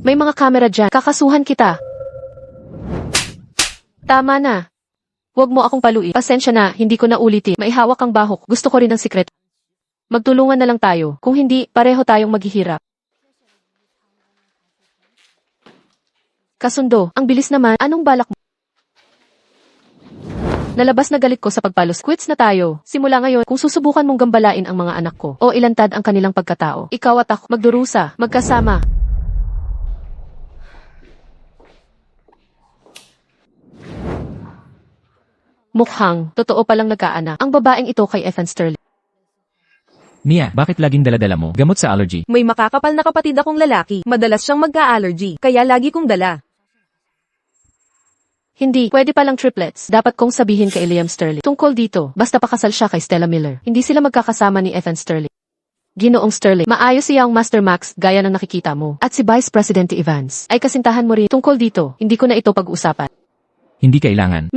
May mga kamera dyan, kakasuhan kita. Tama na. Huwag mo akong paluin. Pasensya na, hindi ko na ulitin. Maihawak ang bahok. Gusto ko rin ng sikreto. Magtulungan na lang tayo. Kung hindi, pareho tayong maghihirap. Kasundo, ang bilis naman. Anong balak mo? Nalabas na galit ko sa pagpalos. Quits na tayo. Simula ngayon, kung susubukan mong gambalain ang mga anak ko o ilantad ang kanilang pagkatao, ikaw at ako magdurusa, magkasama. Mukhang, totoo palang nagkaanak ang babaeng ito kay Ethan Sterling. Mia, bakit laging daladala mo? Gamot sa allergy. May makakapal na kapatid akong lalaki. Madalas siyang magka-allergy, kaya lagi kong dala. Hindi, pwede palang triplets. Dapat kong sabihin kay Liam Sterling. Tungkol dito, basta pakasal siya kay Stella Miller. Hindi sila magkakasama ni Ethan Sterling. Ginoong Sterling, maayos siya ang Master Max gaya ng nakikita mo. At si Vice President Evans ay kasintahan mo rin. Tungkol dito, hindi ko na ito pag-usapan. Hindi kailangan.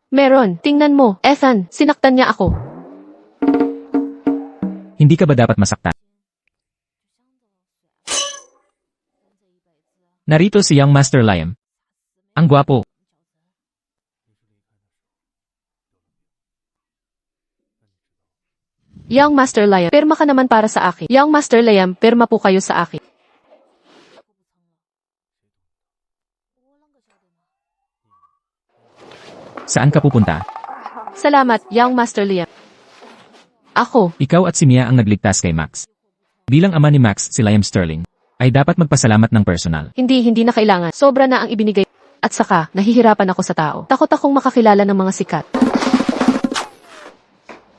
Meron, tingnan mo, Ethan, sinaktan niya ako. Hindi ka ba dapat masaktan? Narito si Young Master Liam. Ang gwapo. Young Master Liam, perma ka naman para sa akin. Young Master Liam, perma po kayo sa akin. Saan ka pupunta? Salamat, Young Master Liam. Ako, Ikaw at si Mia ang nagligtas kay Max. Bilang ama ni Max, si Liam Sterling, ay dapat magpasalamat ng personal. hindi na kailangan. Sobra na ang ibinigay. At saka, nahihirapan ako sa tao. Takot akong makakilala ng mga sikat.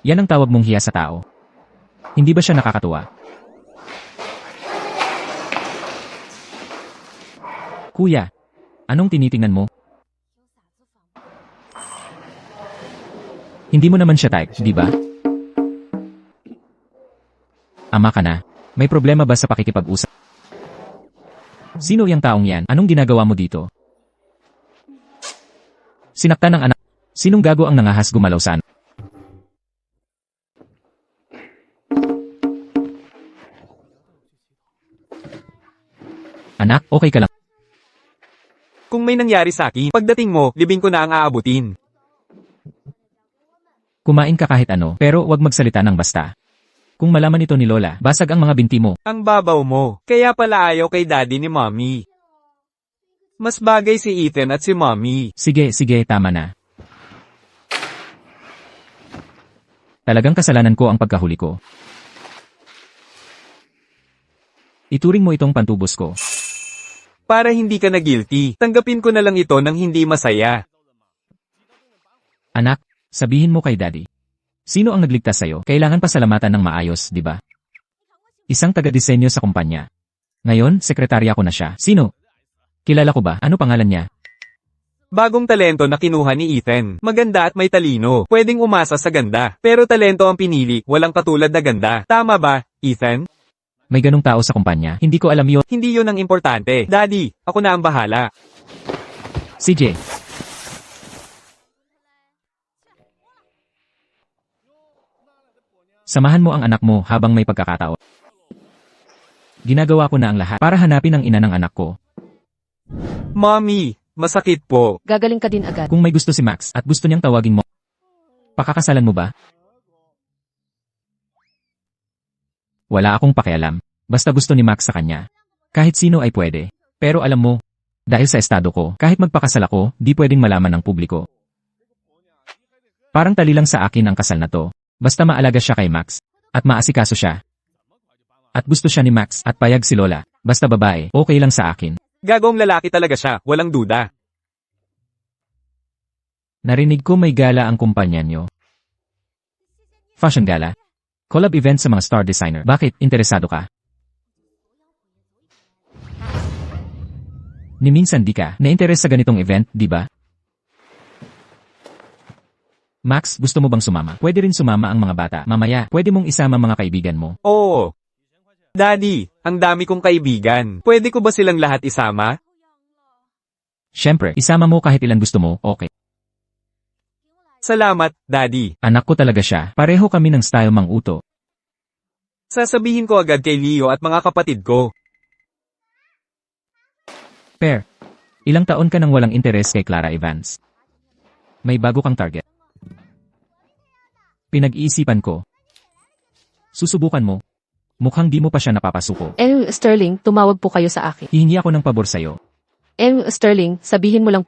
Yan ang tawag mong hiya sa tao. Hindi ba siya nakakatuwa? Kuya, anong tinitingnan mo? Hindi mo naman siya type, di ba? Ama ka na. May problema ba sa pakikipag-usap? Sino yung taong yan? Anong ginagawa mo dito? Sinaktan ng anak. Sinong gago ang nangahas gumalaw sa anak? Anak, okay ka lang. Kung may nangyari sa akin, pagdating mo, libing ko na ang aabutin. Kumain ka kahit ano, pero wag magsalita ng basta. Kung malaman ito ni Lola, basag ang mga binti mo. Ang babaw mo. Kaya pala ayaw kay daddy ni mommy. Mas bagay si Ethan at si mommy. Sige, tama na. Talagang kasalanan ko ang pagkahuli ko. Ituring mo itong pantubos ko. Para hindi ka na guilty, tanggapin ko na lang ito ng hindi masaya. Anak, sabihin mo kay daddy. Sino ang nagligtas sa'yo? Kailangan pasalamatan ng maayos, di ba? Isang taga-disenyo sa kumpanya. Ngayon, sekretarya ko na siya. Sino? Kilala ko ba? Ano pangalan niya? Bagong talento na kinuha ni Ethan. Maganda at may talino. Pwedeng umasa sa ganda. Pero talento ang pinili, walang katulad na ganda. Tama ba, Ethan? May ganong tao sa kumpanya. Hindi ko alam yun. Hindi yun ang importante. Daddy, ako na ang bahala. CJ, samahan mo ang anak mo habang may pagkakataon. Ginagawa ko na ang lahat para hanapin ang ina ng anak ko. Mommy, masakit po. Gagaling ka din agad. Kung may gusto si Max at gusto niyang tawagin mo, pakakasalan mo ba? Wala akong pakialam. Basta gusto ni Max sa kanya. Kahit sino ay pwede. Pero alam mo, dahil sa estado ko, kahit magpakasal ako, di pwedeng malaman ng publiko. Parang tali lang sa akin ang kasal na to. Basta maalaga siya kay Max. At maasikaso siya. At gusto siya ni Max at payag si Lola. Basta babae, okay lang sa akin. Gagawang lalaki talaga siya, walang duda. Narinig ko may gala ang kumpanya nyo. Fashion gala. Collab event sa mga star designer. Bakit? Interesado ka? Ni minsan di ka na-interes sa ganitong event, di ba? Max, gusto mo bang sumama? Pwede rin sumama ang mga bata. Mamaya, pwede mong isama mga kaibigan mo. Oo. Daddy, ang dami kong kaibigan. Pwede ko ba silang lahat isama? Siyempre, isama mo kahit ilan gusto mo, okay. Salamat, Daddy. Anak ko talaga siya. Pareho kami ng style mang uto. Sasabihin ko agad kay Leo at mga kapatid ko. Per, ilang taon ka nang walang interes kay Clara Evans? May bago kang target. Pinag-iisipan ko. Susubukan mo. Mukhang di mo pa siya napapasuko. Sterling, tumawag po kayo sa akin. Hihingi ako ng pabor sa'yo. Sterling, sabihin mo lang.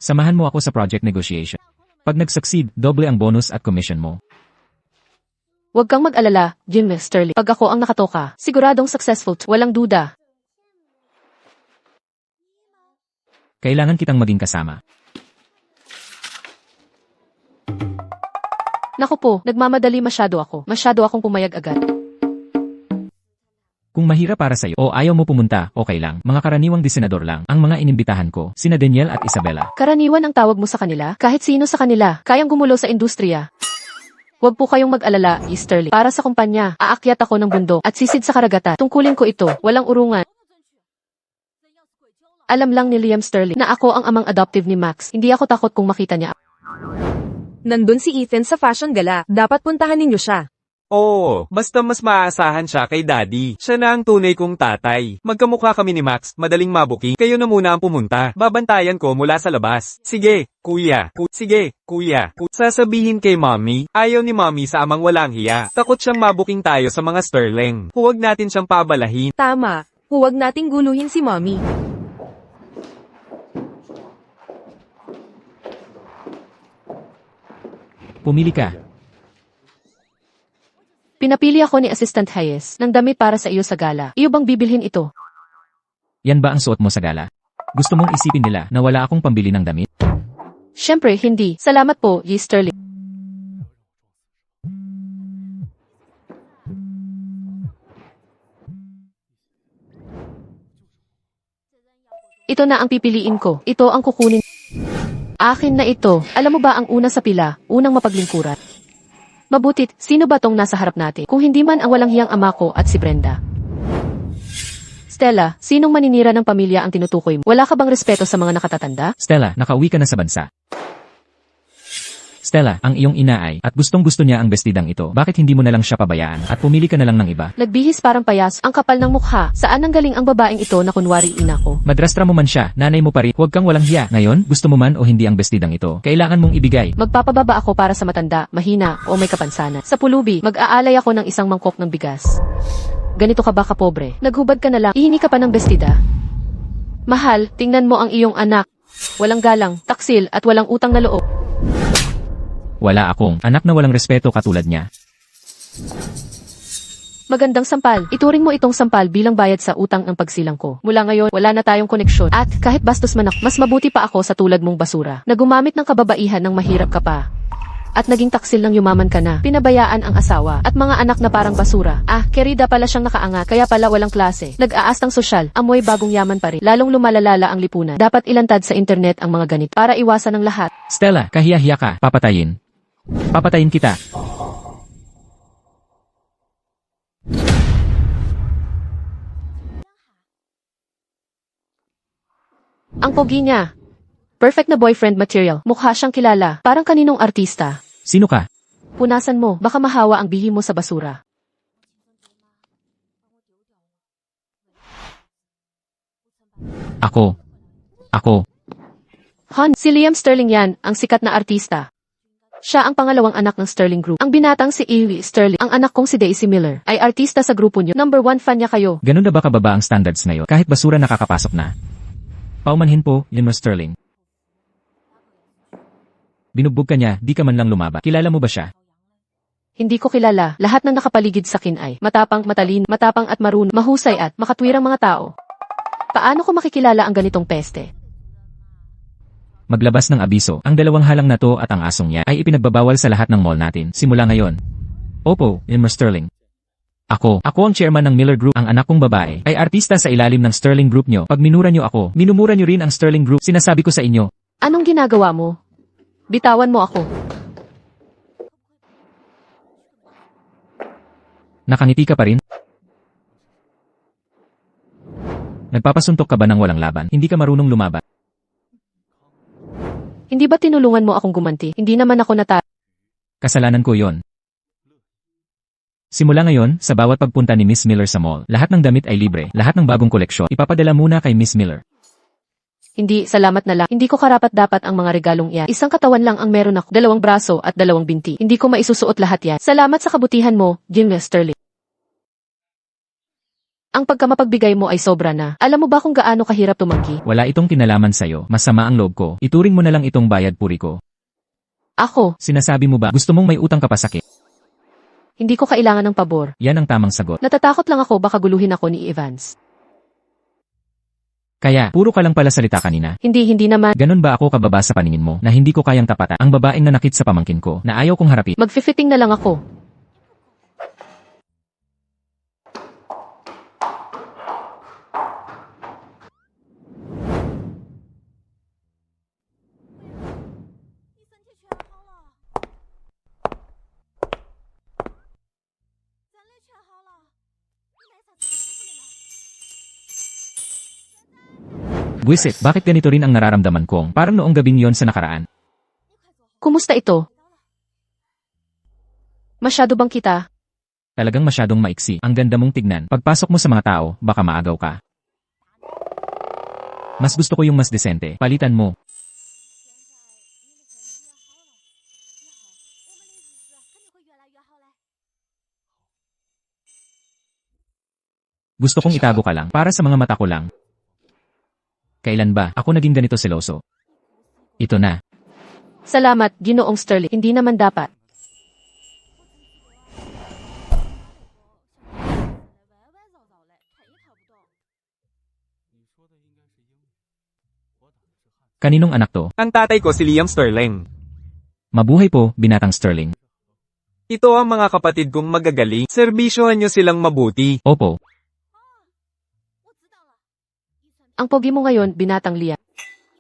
Samahan mo ako sa project negotiation. Pag nag-succeed, doble ang bonus at commission mo. Huwag kang mag-alala, Jim Sterling. Pag ako ang nakatoka, siguradong successful. Walang duda. Kailangan kitang maging kasama. Naku po, nagmamadali masyado ako. Masyado akong pumayag agad. Kung mahirap para sa'yo o ayaw mo pumunta, okay lang. Mga karaniwang disenador lang ang mga inimbitahan ko, sina Daniel at Isabella. Karaniwan ang tawag mo sa kanila, kahit sino sa kanila, kayang gumulo sa industriya. Huwag po kayong mag-alala, Sterling. Para sa kumpanya, aakyat ako ng bundok at sisid sa karagatan. Tungkulin ko ito, walang urungan. Alam lang ni Liam Sterling na ako ang amang adoptive ni Max. Hindi ako takot kung makita niya. Nandun si Ethan sa fashion gala. Dapat puntahan ninyo siya. Oo, basta mas maaasahan siya kay Daddy. Siya na ang tunay kong tatay. Magkamukha kami ni Max, madaling mabuking. Kayo na muna ang pumunta. Babantayan ko mula sa labas. Sige, kuya. Sige, kuya. Sasabihin kay Mommy, ayaw ni Mommy sa amang walang hiya. Takot siyang mabuking tayo sa mga Sterling. Huwag natin siyang pabalahin. Tama. Huwag nating guluhin si Mommy. Pumili ka. Pinapili ako ni Assistant Hayes ng damit para sa iyo sa gala. Iyo bang bibilhin ito? Yan ba ang suot mo sa gala? Gusto mong isipin nila na wala akong pambili ng damit? Siyempre, hindi. Salamat po, Sterling. Ito na ang pipiliin ko. Ito ang kukunin. Akin na ito. Alam mo ba ang una sa pila, unang mapaglingkuran? Mabutit, sino ba tong nasa harap natin? Kung hindi man ang walang hiyang ama ko at si Brenda. Stella, sinong maninira ng pamilya ang tinutukoy mo? Wala ka bang respeto sa mga nakatatanda? Stella, nakauwi ka na sa bansa. Stella, ang iyong ina ay, at gustong-gusto niya ang bestidang ito. Bakit hindi mo na lang siya pabayaan at pumili ka na lang ng iba? Nagbihis parang payas, ang kapal ng mukha. Saan ang galing ang babaeng ito na kunwari ina ko? Madrastra mo man siya, nanay mo pa rin, huwag kang walang hiya. Ngayon, gusto mo man o hindi ang bestidang ito, kailangan mong ibigay. Magpapababa ako para sa matanda, mahina, o may kapansanan. Sa pulubi, mag-aalay ako ng isang mangkok ng bigas. Ganito ka ba kapobre? Naghubad ka na lang, ihingi ka pa ng bestida. Mahal, tingnan mo ang iyong anak. Walang galang, taksil, at walang utang na loob. Wala akong anak na walang respeto katulad niya. Magandang sampal. Ituring mo itong sampal bilang bayad sa utang ng pagsilang ko. Mula ngayon, wala na tayong koneksyon. At kahit bastos man ako, mas mabuti pa ako sa tulad mong basura. Na gumamit ng kababaihan ng mahirap ka pa. At naging taksil ng yumaman ka na. Pinabayaan ang asawa. At mga anak na parang basura. Kerida pala siyang nakaangat. Kaya pala walang klase. Nag-aastang sosyal. Amoy bagong yaman pa rin. Lalong lumalalala ang lipunan. Dapat ilantad sa internet ang mga ganito. Para iwasan ng lahat. Stella, kahiya-hiya ka, papatayin. Papatayin kita. Ang pogi niya. Perfect na boyfriend material. Mukha siyang kilala. Parang kaninong artista. Sino ka? Punasan mo, baka mahawa ang bihi mo sa basura. Ako. Han, si Liam Sterling yan, ang sikat na artista. Siya ang pangalawang anak ng Sterling Group. Ang binatang si Evie Sterling, ang anak kong si Daisy Miller, ay artista sa grupo niyo. Number 1 fan niya kayo. Ganun na ba kababa ang standards ngayon? Kahit basura nakakapasok na. Paumanhin po, yun mo Sterling. Binugbog ka niya, di ka man lang lumaba. Kilala mo ba siya? Hindi ko kilala. Lahat ng nakapaligid sa akin ay matapang, matalino, matapang at marunong, mahusay at makatwirang mga tao. Paano ko makikilala ang ganitong peste? Maglabas ng abiso, ang dalawang halang na to at ang asong niya ay ipinagbabawal sa lahat ng mall natin, simula ngayon. Opo, yun mo Sterling. Ako ang chairman ng Miller Group, ang anak kong babae, ay artista sa ilalim ng Sterling Group nyo. Pag minura nyo ako, minumura nyo rin ang Sterling Group, sinasabi ko sa inyo. Anong ginagawa mo? Bitawan mo ako. Nakangiti ka pa rin? Nagpapasuntok ka ba ng walang laban? Hindi ka marunong lumaban. Hindi ba tinulungan mo akong gumanti? Hindi naman ako Kasalanan ko yon. Simula ngayon, sa bawat pagpunta ni Miss Miller sa mall, lahat ng damit ay libre, lahat ng bagong koleksyon, ipapadala muna kay Miss Miller. Hindi, salamat na lang. Hindi ko karapat-dapat ang mga regalong yan. Isang katawan lang ang meron ako, 2 braso at 2 binti. Hindi ko maisusuot lahat yan. Salamat sa kabutihan mo, Jim Sterling. Ang pagkamapagbigay mo ay sobra na. Alam mo ba kung gaano kahirap tumanggi? Wala itong kinalaman sa'yo, masama ang loob ko, ituring mo na lang itong bayad puri ko. Ako, Sinasabi mo ba, gusto mong may utang ka pa sakit? hindi ko kailangan ng pabor. Yan ang tamang sagot. Natatakot lang ako baka guluhin ako ni Evans. Kaya, puro ka lang pala salita kanina. Hindi naman. Ganon ba ako kababa sa paningin mo, na hindi ko kayang tapatan ang babaeng nanakit sa pamangkin ko, na ayaw kong harapin? Magfi-fitting na lang ako. Buisit, bakit ganito rin ang nararamdaman kong, parang noong gabing yon sa nakaraan? Kumusta ito? Masyado bang kita? Talagang masyadong maiksi, ang ganda mong tignan. Pagpasok mo sa mga tao, baka maagaw ka. Mas gusto ko yung mas desente, palitan mo. Gusto kong itago ka lang, para sa mga mata ko lang. Kailan ba ako naging ganito seloso? Ito na. Salamat, Ginoong Sterling. Hindi naman dapat. Kaninong anak to? Ang tatay ko si Liam Sterling. Mabuhay po, binatang Sterling. Ito ang mga kapatid kong magagaling. Serbisyohan nyo silang mabuti. Opo, Ang pogi mo ngayon, binatang Liam.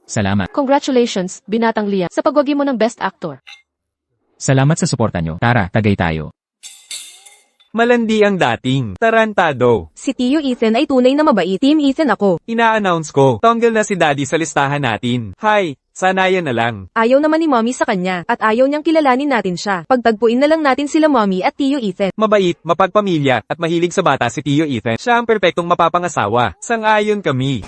salamat. Congratulations, binatang Liam, sa pagwagi mo ng Best Actor. Salamat sa suporta nyo. Tara, tagay tayo. Malandi ang dating. Tarantado. Si Tio Ethan ay tunay na mabait. Team Ethan ako. Ina-announce ko, tanggal na si Daddy sa listahan natin. Hi, sanayan na lang. Ayaw naman ni Mommy sa kanya, at ayaw niyang kilalanin natin siya. Pagtagpuin na lang natin sila Mommy at Tio Ethan. Mabait, mapagpamilya, at mahilig sa bata si Tio Ethan. Siya ang perpektong mapapangasawa. Sang-ayon kami.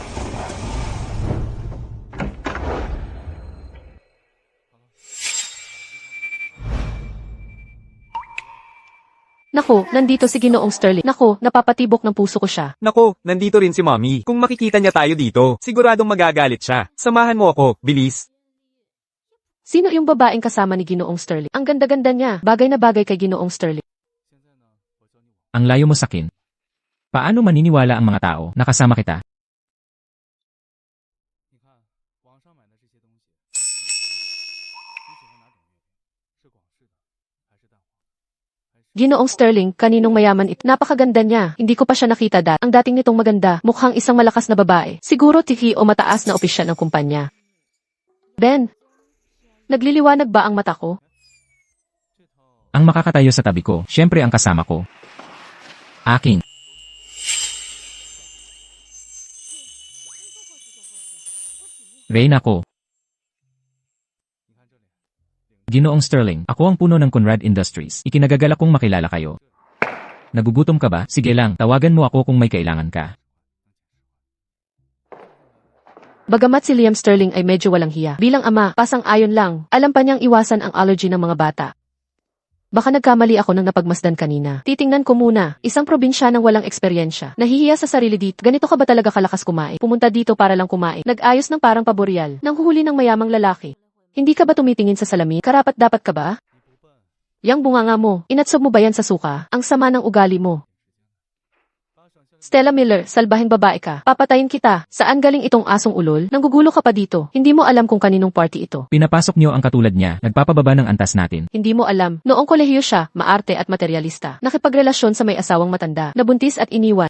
Nako, nandito si Ginoong Sterling. Nako, napapatibok ng puso ko siya. Nako, nandito rin si Mommy. Kung makikita niya tayo dito, siguradong magagalit siya. Samahan mo ako, bilis. Sino yung babaeng kasama ni Ginoong Sterling? Ang ganda-ganda niya. Bagay na bagay kay Ginoong Sterling. Ang layo mo sakin. Paano maniniwala ang mga tao na kasama kita? Ginoong Sterling, kaninong mayaman ito? Napakaganda niya. Hindi ko pa siya nakita dati. Ang dating nitong maganda, mukhang isang malakas na babae. Siguro tiki o mataas na opisyal ng kumpanya. Ben, nagliliwanag ba ang mata ko? Ang makakatayo sa tabi ko, syempre ang kasama ko. Akin. Reyna ko. Ginoong Sterling, ako ang puno ng Conrad Industries. Ikinagagalak kong makilala kayo. Nagugutom ka ba? Sige lang, tawagan mo ako kung may kailangan ka. Bagamat si Liam Sterling ay medyo walang hiya, bilang ama, pasang-ayon lang, alam pa niyang iwasan ang allergy ng mga bata. Baka nagkamali ako nang napagmasdan kanina. Titingnan ko muna, isang probinsya ng walang eksperyensya. Nahihiya sa sarili dito. Ganito ka ba talaga kalakas kumain? Pumunta dito para lang kumain. Nag-ayos ng parang paboreal, nang huhuli ng mayamang lalaki. Hindi ka ba tumitingin sa salamin? Karapat dapat ka ba? Yang bunganga mo, inatsob mo ba yan sa suka? Ang sama ng ugali mo. Stella Miller, salbahing babae ka. Papatayin kita. Saan galing itong asong ulol? Nanggugulo ka pa dito. Hindi mo alam kung kaninong party ito. Pinapasok niyo ang katulad niya, nagpapababa ng antas natin. Hindi mo alam. Noong kolehiyo siya, maarte at materyalista. Nakipagrelasyon sa may asawang matanda, nabuntis at iniwan.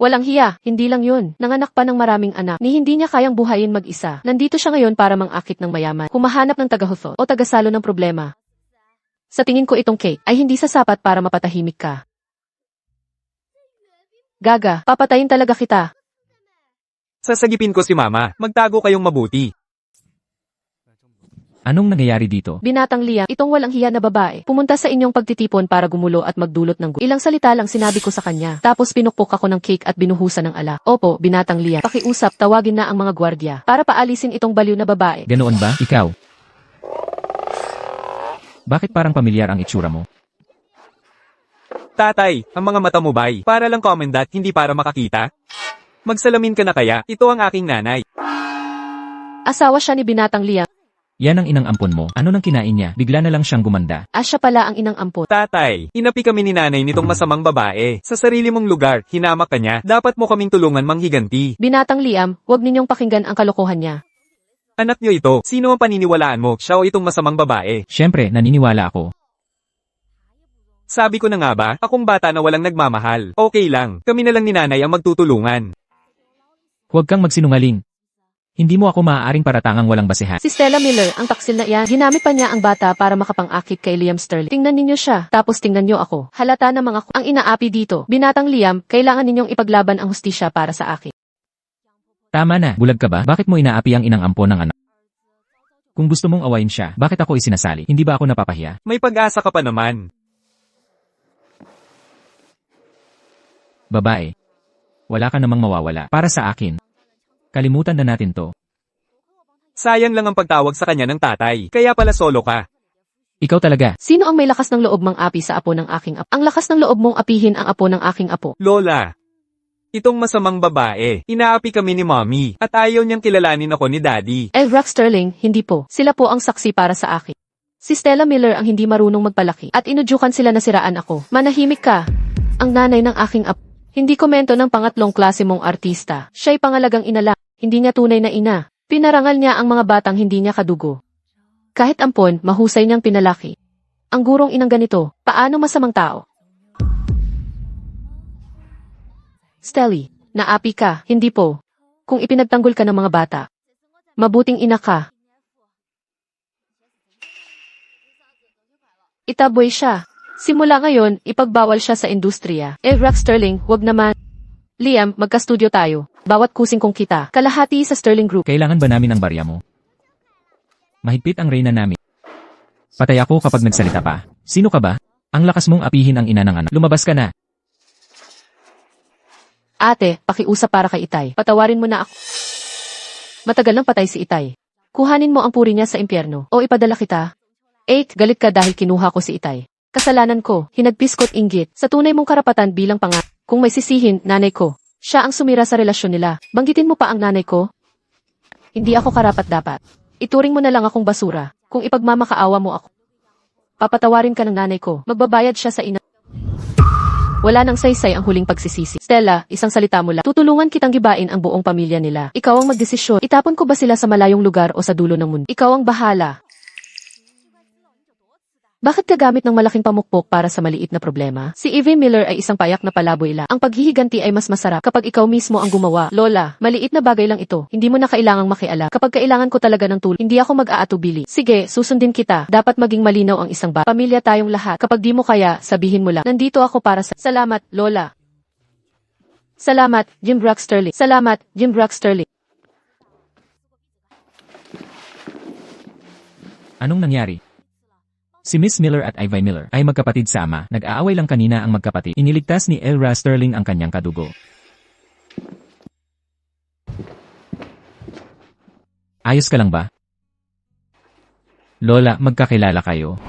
Walang hiya, hindi lang yun. Nanganak pa ng maraming anak, ni hindi niya kayang buhayin mag-isa. Nandito siya ngayon para mangakit ng mayaman, humahanap ng tagahuthot o tagasalo ng problema. Sa tingin ko itong cake ay hindi sasapat para mapatahimik ka. Gaga, papatayin talaga kita. Sasagipin ko si Mama. Magtago kayong mabuti. Anong nangyayari dito? Binatang Liam, itong walang hiya na babae, pumunta sa inyong pagtitipon para gumulo at magdulot ng Ilang salita lang sinabi ko sa kanya, tapos pinukpok ako ng cake at binuhusan ng alak. Opo, Binatang Liam, pakiusap, tawagin na ang mga gwardya, para paalisin itong baliw na babae. Ganoon ba? Ikaw? Bakit parang pamilyar ang itsura mo? Tatay, ang mga mata mo ba'y para lang komendat, hindi para makakita? Magsalamin ka na kaya, ito ang aking nanay. Asawa siya ni Binatang Liam. Yan ang inang ampon mo. Ano nang kinain niya? Bigla na lang siyang gumanda. Siya pala ang inang ampon. Tatay, inapi kami ni nanay nitong masamang babae. Sa sarili mong lugar, hinamak ka niya, dapat mo kaming tulungan manghiganti. Binatang Liam, huwag ninyong pakinggan ang kalokohan niya. Anak niyo ito, sino ang paniniwalaan mo, siya o itong masamang babae? Siyempre, naniniwala ako. Sabi ko na nga ba, akong bata na walang nagmamahal. Okay lang, kami na lang ni nanay ang magtutulungan. Huwag kang magsinungaling. Hindi mo ako maaaring paratangang walang basehan. Si Stella Miller, ang taksil na iyan, ginamit pa niya ang bata para makapang-akit kay Liam Sterling. Tingnan ninyo siya, tapos tingnan niyo ako. Halata na mga ang inaapi dito. Binatang Liam, kailangan ninyong ipaglaban ang hustisya para sa akin. Tama na, bulag ka ba? Bakit mo inaapi ang inang ampon ng anak? Kung gusto mong awayin siya, bakit ako isinasali? Hindi ba ako napapahiya? May pag-asa ka pa naman. Babae. Wala ka namang mawawala. Para sa akin. Kalimutan na natin to. Sayang lang ang pagtawag sa kanya ng tatay, kaya pala solo ka. Ikaw talaga. Sino ang may lakas ng loob mang-api sa apo ng aking apo? Ang lakas ng loob mong apihin ang apo ng aking apo. Lola, itong masamang babae, inaapi kami ni Mommy, at ayaw niyang kilalanin ako ni Daddy. Rock Sterling, hindi po. Sila po ang saksi para sa akin. Si Stella Miller ang hindi marunong magpalaki, at inudyukan sila na siraan ako. Manahimik ka. Ang nanay ng aking apo. Hindi komento ng pangatlong klase mong artista. Siya'y pangalagang inala. Hindi niya tunay na ina. Pinarangal niya ang mga batang hindi niya kadugo. Kahit ampon, mahusay niyang pinalaki. Ang gurong inang ganito, paano masamang tao? Stelly, naapi ka, hindi po. Kung ipinagtanggol ka ng mga bata. Mabuting ina ka. Itaboy siya. Simula ngayon, ipagbawal siya sa industriya. Rock Sterling, wag naman. Liam, magka-studio tayo. Bawat kusing kong kita, kalahati sa Sterling Group. Kailangan ba namin ang barya mo? Mahigpit ang reyna namin. Patay ako kapag nagsalita pa. Sino ka ba? Ang lakas mong apihin ang ina ng anak. Lumabas ka na. Ate, pakiusap para kay Itay. Patawarin mo na ako. Matagal nang patay si Itay. Kuhanin mo ang puri niya sa impyerno, o ipadala kita. 8, galit ka dahil kinuha ko si Itay. Kasalanan ko, hinagpis ko't inggit, sa tunay mong karapatan bilang panga. Kung may sisihin, nanay ko. Siya ang sumira sa relasyon nila. Banggitin mo pa ang nanay ko? Hindi ako karapat-dapat. Ituring mo na lang akong basura, kung ipagmamakaawa mo ako. Papatawarin ka ng nanay ko, magbabayad siya sa ina. Wala nang saysay ang huling pagsisisi. Stella, isang salita mo lang. Tutulungan kitang gibain ang buong pamilya nila. Ikaw ang magdesisyon. Itapon ko ba sila sa malayong lugar o sa dulo ng mundo? Ikaw ang bahala. Bakit gagamit ng malaking pamukpok para sa maliit na problema? Si Evie Miller ay isang payak na palaboy lang. Ang paghihiganti ay mas masarap kapag ikaw mismo ang gumawa. Lola, maliit na bagay lang ito. Hindi mo na kailangang makialam. Kapag kailangan ko talaga ng tulong, hindi ako mag-aatubili. Sige, susundin kita. Dapat maging malinaw ang isang bata. Pamilya tayong lahat. Kapag di mo kaya, sabihin mo lang. Nandito ako para sa... Salamat, Lola. Salamat, Jim Brock Sterling. Salamat, Jim Brock Sterling. Anong nangyari? Si Miss Miller at Ivy Miller ay magkapatid sa ama. Nag-aaway lang kanina ang magkapatid. Iniligtas ni Elra Sterling ang kanyang kadugo. Ayos ka lang ba? Lola, magkakilala kayo.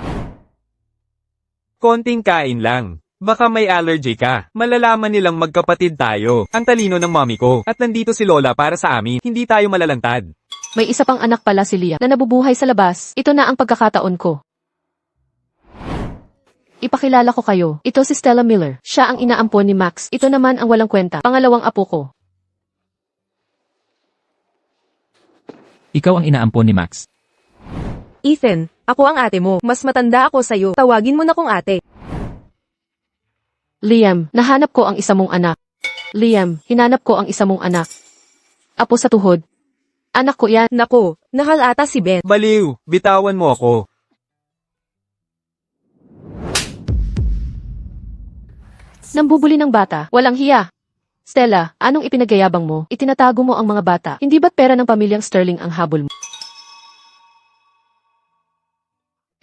Konting kain lang. Baka may allergy ka. Malalaman nilang magkapatid tayo. Ang talino ng mommy ko. At nandito si Lola para sa amin. Hindi tayo malalantad. May isa pang anak pala si Liam na nabubuhay sa labas. Ito na ang pagkakataon ko. Ipakilala ko kayo. Ito si Stella Miller. Siya ang inaampon ni Max. Ito naman ang walang kwenta. Pangalawang apo ko. Ikaw ang inaampon ni Max. Ethan, ako ang ate mo. Mas matanda ako sa'yo. Tawagin mo na kong ate. Liam, nahanap ko ang isa mong anak. Liam, hinanap ko ang isa mong anak. Apo sa tuhod. Anak ko yan. Nako, nahal ata si Ben. Baliw, bitawan mo ako. Nambubuli ng bata. Walang hiya. Stella, anong ipinagyayabang mo? Itinatago mo ang mga bata. Hindi ba't pera ng pamilyang Sterling ang habol mo?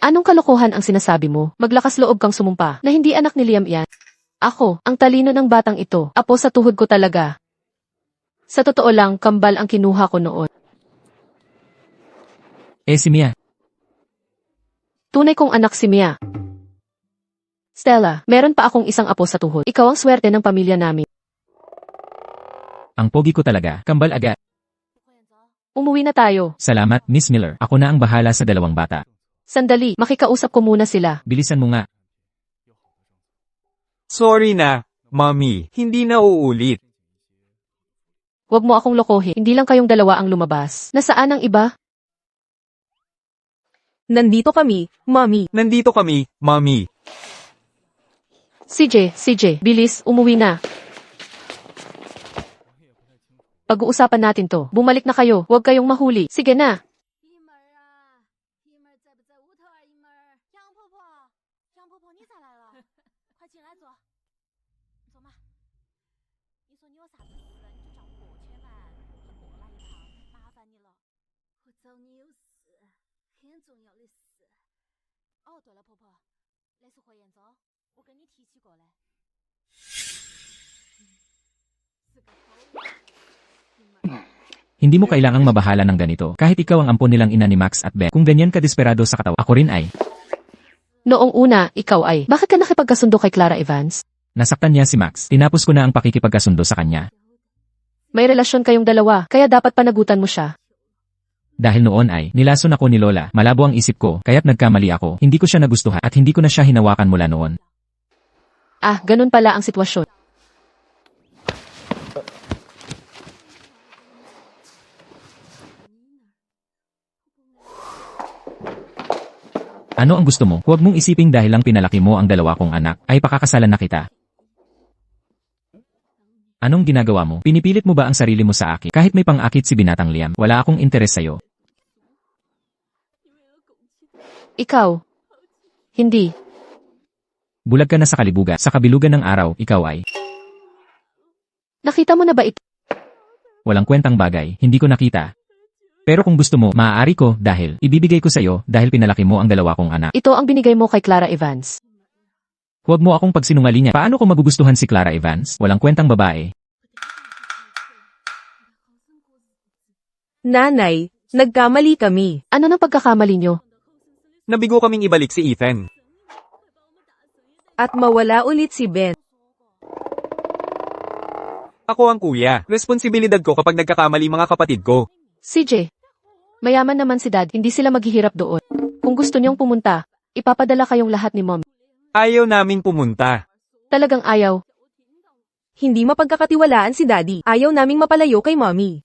Anong kalokohan ang sinasabi mo? Maglakas loob kang sumumpa na hindi anak ni Liam yan. Ako, ang talino ng batang ito. Apo sa tuhod ko talaga. Sa totoo lang, kambal ang kinuha ko noon. Si Mia. Tunay kong anak si Mia. Stella, meron pa akong isang apo sa tuhod. Ikaw ang swerte ng pamilya namin. Ang pogi ko talaga. Kambal agad. Umuwi na tayo. Salamat, Miss Miller. Ako na ang bahala sa dalawang bata. Sandali, makikausap ko muna sila. Bilisan mo nga. Sorry na, mommy. Hindi na uulit. Huwag mo akong lokohin. Hindi lang kayong dalawa ang lumabas. Nasaan ang iba? Nandito kami, Mommy. Nandito kami, mommy. CJ, bilis, umuwi na. Pag-uusapan natin to. Bumalik na kayo. Huwag kayong mahuli. Sige na. 一门儿啊，一门儿在不在屋头啊？一门儿，杨婆婆，杨婆婆你咋来了？快进来坐，坐嘛。你说你有啥子事，你就叫我过去嘛，我过来一趟，麻烦你了。我找你有事，很重要的事。哦，对了，婆婆，那是火焰粥，我跟你提起过来。是个好人。一门儿。 Hindi mo kailangang mabahala ng ganito. Kahit ikaw ang ampon nilang ina ni Max at Beth. Kung ganyan ka desperado sa katawan, ako rin ay. Noong una, ikaw ay, bakit ka nakipagkasundo kay Clara Evans? Nasaktan niya si Max. Tinapos ko na ang pakikipagkasundo sa kanya. May relasyon kayong dalawa, kaya dapat panagutan mo siya. Dahil noon ay, nilason ako ni Lola. Malabo ang isip ko, kaya't nagkamali ako. Hindi ko siya nagustuhan at hindi ko na siya hinawakan mula noon. Ah, ganun pala ang sitwasyon. Ano ang gusto mo? Huwag mong isiping dahil lang pinalaki mo ang dalawa kong anak, ay pakakasalan na kita. Anong ginagawa mo? Pinipilit mo ba ang sarili mo sa akin? Kahit may pang-akit si binatang Liam, wala akong interes sa'yo. Ikaw? Hindi. Bulag ka na sa kalibugan. Sa kabilugan ng araw, ikaw ay. Nakita mo na ba ito? Walang kwentang bagay, hindi ko nakita. Pero kung gusto mo, maaari ko dahil ibibigay ko sa'yo dahil pinalaki mo ang dalawa kong anak. Ito ang binigay mo kay Clara Evans. Huwag mo akong pagsinungalingan. Paano ko magugustuhan si Clara Evans? Walang kwentang babae. Nanay, nagkamali kami. Ano nang pagkakamali nyo? Nabigo kaming ibalik si Ethan. At mawala ulit si Ben. Ako ang kuya. Responsibilidad ko kapag nagkakamali mga kapatid ko. CJ, mayaman naman si Dad, hindi sila maghihirap doon. Kung gusto niyong pumunta, ipapadala kayong lahat ni Mom. Ayaw naming pumunta. Talagang ayaw. Hindi mapagkakatiwalaan si Daddy. Ayaw naming mapalayo kay Mommy.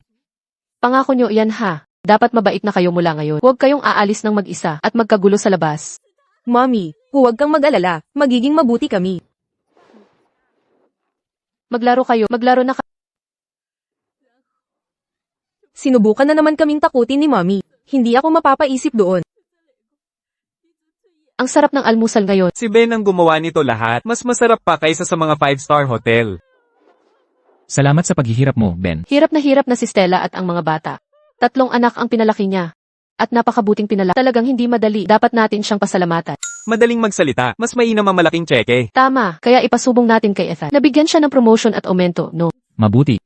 Pangako nyo yan ha. Dapat mabait na kayo mula ngayon. Huwag kayong aalis ng mag-isa at magkagulo sa labas. Mommy, huwag kang mag-alala. Magiging mabuti kami. Maglaro na kayo. Sinubukan na naman kaming takutin ni Mommy. Hindi ako mapapaisip doon. Ang sarap ng almusal ngayon. Si Ben ang gumawa nito lahat. Mas masarap pa kaysa sa mga 5-star hotel. Salamat sa paghihirap mo, Ben. Hirap na si Stella at ang mga bata. 3 anak ang pinalaki niya. At napakabuting pinala. Talagang hindi madali. Dapat natin siyang pasalamatan. Madaling magsalita, mas mainam ang malaking tseke. Tama, kaya ipasubong natin kay Ethan. Nabigyan siya ng promotion at aumento, no? Mabuti.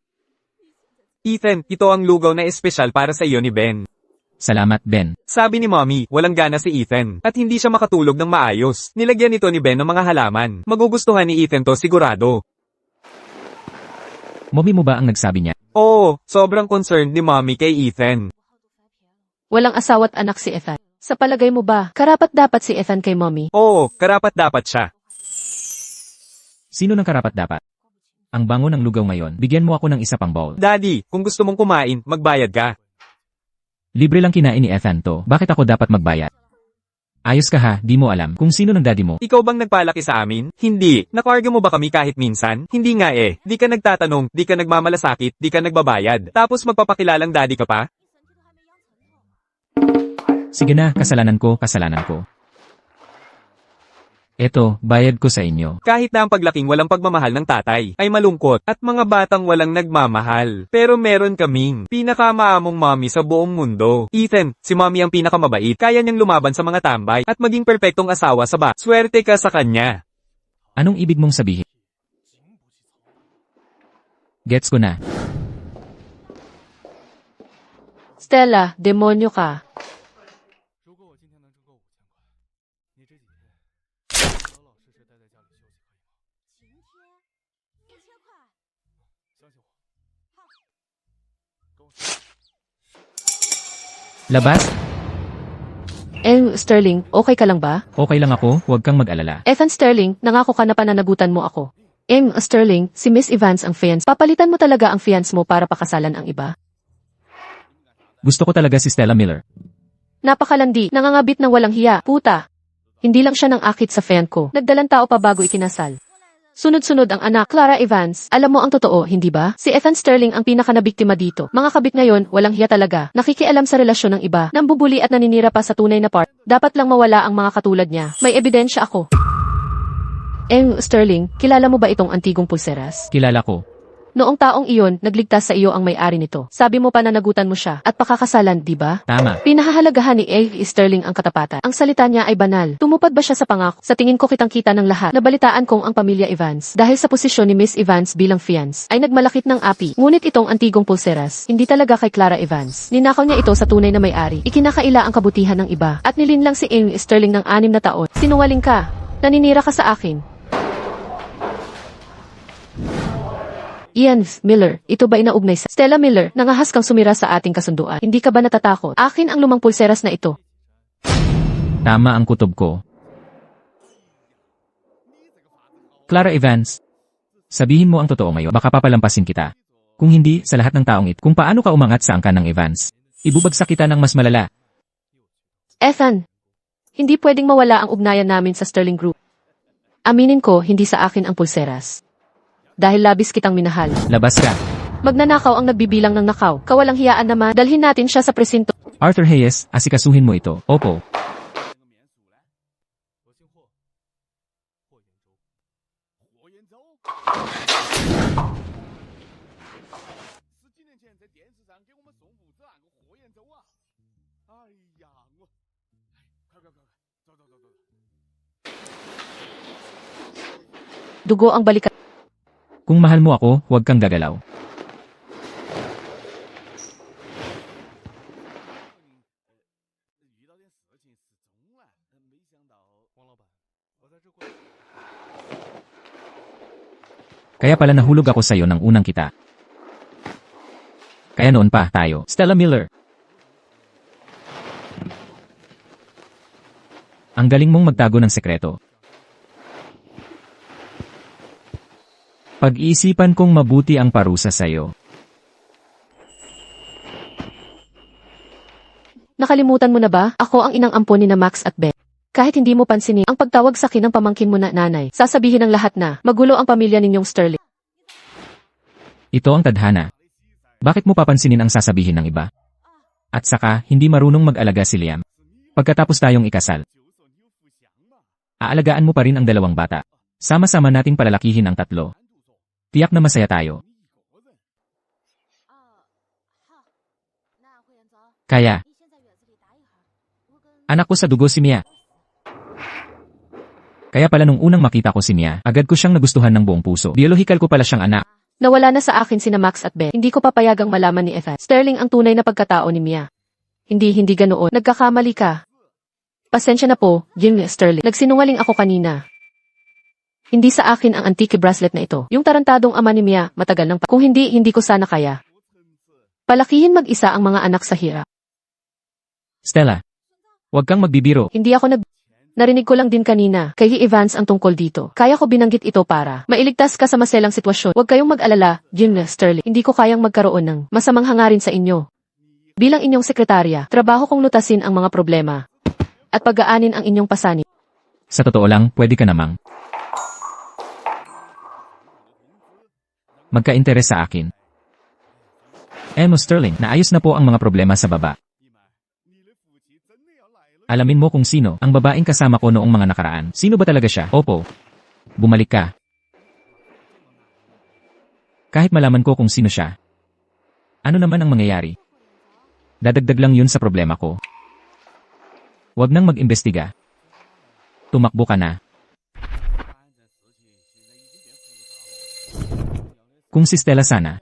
Ethan, ito ang lugaw na espesyal para sa iyo ni Ben. Salamat, Ben. Sabi ni Mommy, walang gana si Ethan, at hindi siya makatulog ng maayos. Nilagyan ito ni Ben ng mga halaman. Magugustuhan ni Ethan to sigurado. Mommy mo ba ang nagsabi niya? Oo, sobrang concerned ni Mommy kay Ethan. Walang asawa't anak si Ethan. Sa palagay mo ba, karapat dapat si Ethan kay mommy? Oo, karapat dapat siya. Sino ng karapat dapat? Ang bango ng lugaw ngayon, bigyan mo ako ng isa pang bowl. Daddy, kung gusto mong kumain, magbayad ka. Libre lang kinain ni Ethan to, bakit ako dapat magbayad? Ayos ka ha, di mo alam kung sino ng daddy mo. Ikaw bang nagpalaki sa amin? Hindi. Nakarga mo ba kami kahit minsan? Hindi nga eh. Di ka nagtatanong, di ka nagmamalasakit, di ka nagbabayad. Tapos magpapakilalang daddy ka pa? Sige na, kasalanan ko. Eto, bayad ko sa inyo. Kahit na ang paglaking walang pagmamahal ng tatay, ay malungkot, at mga batang walang nagmamahal. Pero meron kaming pinakamaamong mommy sa buong mundo. Ethan, si mommy ang pinakamabait, kaya niyang lumaban sa mga tambay, at maging perpektong asawa sa ba. Swerte ka sa kanya. Anong ibig mong sabihin? Gets ko na. Stella, demonyo ka. Labas? Sterling, okay ka lang ba? Okay lang ako, huwag kang mag-alala. Ethan Sterling, nangako ka na pananagutan mo ako. Sterling, si Miss Evans ang fiance. Papalitan mo talaga ang fiance mo para pakasalan ang iba? Gusto ko talaga si Stella Miller. Napakalandi, nangangabit ng walang hiya, puta. Hindi lang siya nang akit sa fiance ko. Nagdalang tao pa bago ikinasal. Sunod-sunod ang anak, Clara Evans. Alam mo ang totoo, hindi ba? Si Ethan Sterling ang pinakanabiktima dito. Mga kabit ngayon, walang hiya talaga. Nakikialam sa relasyon ng iba. Nambubuli at naninira pa sa tunay na part. Dapat lang mawala ang mga katulad niya. May ebidensya ako. Sterling, kilala mo ba itong antigong pulseras? Kilala ko. Noong taong iyon, nagligtas sa iyo ang may-ari nito. Sabi mo pananagutan mo siya at pakakasalan, di ba? Tama. Pinahahalagahan ni A. Sterling ang katapatan. Ang salita niya ay banal. Tumupad ba siya sa pangako? Sa tingin ko kitang-kita ng lahat. Nabalitaan kong ang pamilya Evans, dahil sa posisyon ni Miss Evans bilang fiance, ay nagmalakit ng api. Ngunit itong antigong pulseras, hindi talaga kay Clara Evans. Ninakaw niya ito sa tunay na may-ari. Ikinakaila ang kabutihan ng iba. At nilinlang si A. Sterling ng 6 na taon. Sinungaling ka. Naninira ka sa akin. Ian Miller, ito ba inaugnay sa Stella Miller? Nangahas kang sumira sa ating kasunduan. Hindi ka ba natatakot? Akin ang lumang pulseras na ito. Tama ang kutob ko. Clara Evans, sabihin mo ang totoo ngayon, baka papalampasin kita. Kung hindi, sa lahat ng taong ito, kung paano ka umangat sa angkan ng Evans, ibubagsak kita ng mas malala. Ethan, hindi pwedeng mawala ang ugnayan namin sa Sterling Group. Aminin ko, hindi sa akin ang pulseras. Dahil labis kitang minahal. Labas ka. Magnanakaw ang nagbibilang ng nakaw. Kawalang hiyaan naman, dalhin natin siya sa presinto. Arthur Hayes, asikasuhin mo ito. Opo. Dugo ang balikat. Kung mahal mo ako, huwag kang gagalaw. Kaya pala nahulog ako sa'yo nang unang kita. Kaya noon pa, tayo. Stella Miller. Ang galing mong magtago ng sekreto. Pag-iisipan kong mabuti ang parusa sa'yo. Nakalimutan mo na ba? Ako ang inang ampon ni na Max at Beth. Kahit hindi mo pansinin ang pagtawag sa akin ng pamangkin mo na nanay, sasabihin ng lahat na magulo ang pamilya ninyong Sterling. Ito ang tadhana. Bakit mo papansinin ang sasabihin ng iba? At saka, hindi marunong mag-alaga si Liam. Pagkatapos tayong ikasal, aalagaan mo pa rin ang 2 bata. Sama-sama nating palalakihin ang 3. Tiyak na masaya tayo. Kaya, Anak ko sa dugo si Mia. Kaya pala nung unang makita ko si Mia, agad ko siyang nagustuhan ng buong puso. Biological ko pala siyang anak. Nawala na sa akin sina Max at Beth. Hindi ko papayagang malaman ni Ethan. Sterling ang tunay na pagkatao ni Mia. Hindi ganoon. Nagkakamali ka. Pasensya na po, Jim Sterling. Nagsinungaling ako kanina. Hindi sa akin ang antique bracelet na ito. Yung tarantadong ama ni Mia, matagal nang Kung hindi ko sana kaya. Palakihin mag-isa ang mga anak sa hirap. Stella, huwag kang magbibiro. Hindi ako Narinig ko lang din kanina, kay Evans ang tungkol dito. Kaya ko binanggit ito para mailigtas ka sa maselang sitwasyon. Huwag kayong mag-alala, Jim Sterling. Hindi ko kayang magkaroon ng masamang hangarin sa inyo. Bilang inyong sekretarya, trabaho kong lutasin ang mga problema at pag-aanin ang inyong pasanin. Sa totoo lang, pwede ka namang magka-interes sa akin. Sterling, naayos na po ang mga problema sa baba. Alamin mo kung sino ang babaeng kasama ko noong mga nakaraan. Sino ba talaga siya? Opo. Bumalik ka. Kahit malaman ko kung sino siya. Ano naman ang mangyayari? Dadagdag lang yun sa problema ko. Huwag nang mag-imbestiga. Tumakbo ka na. Kung si Stella sana.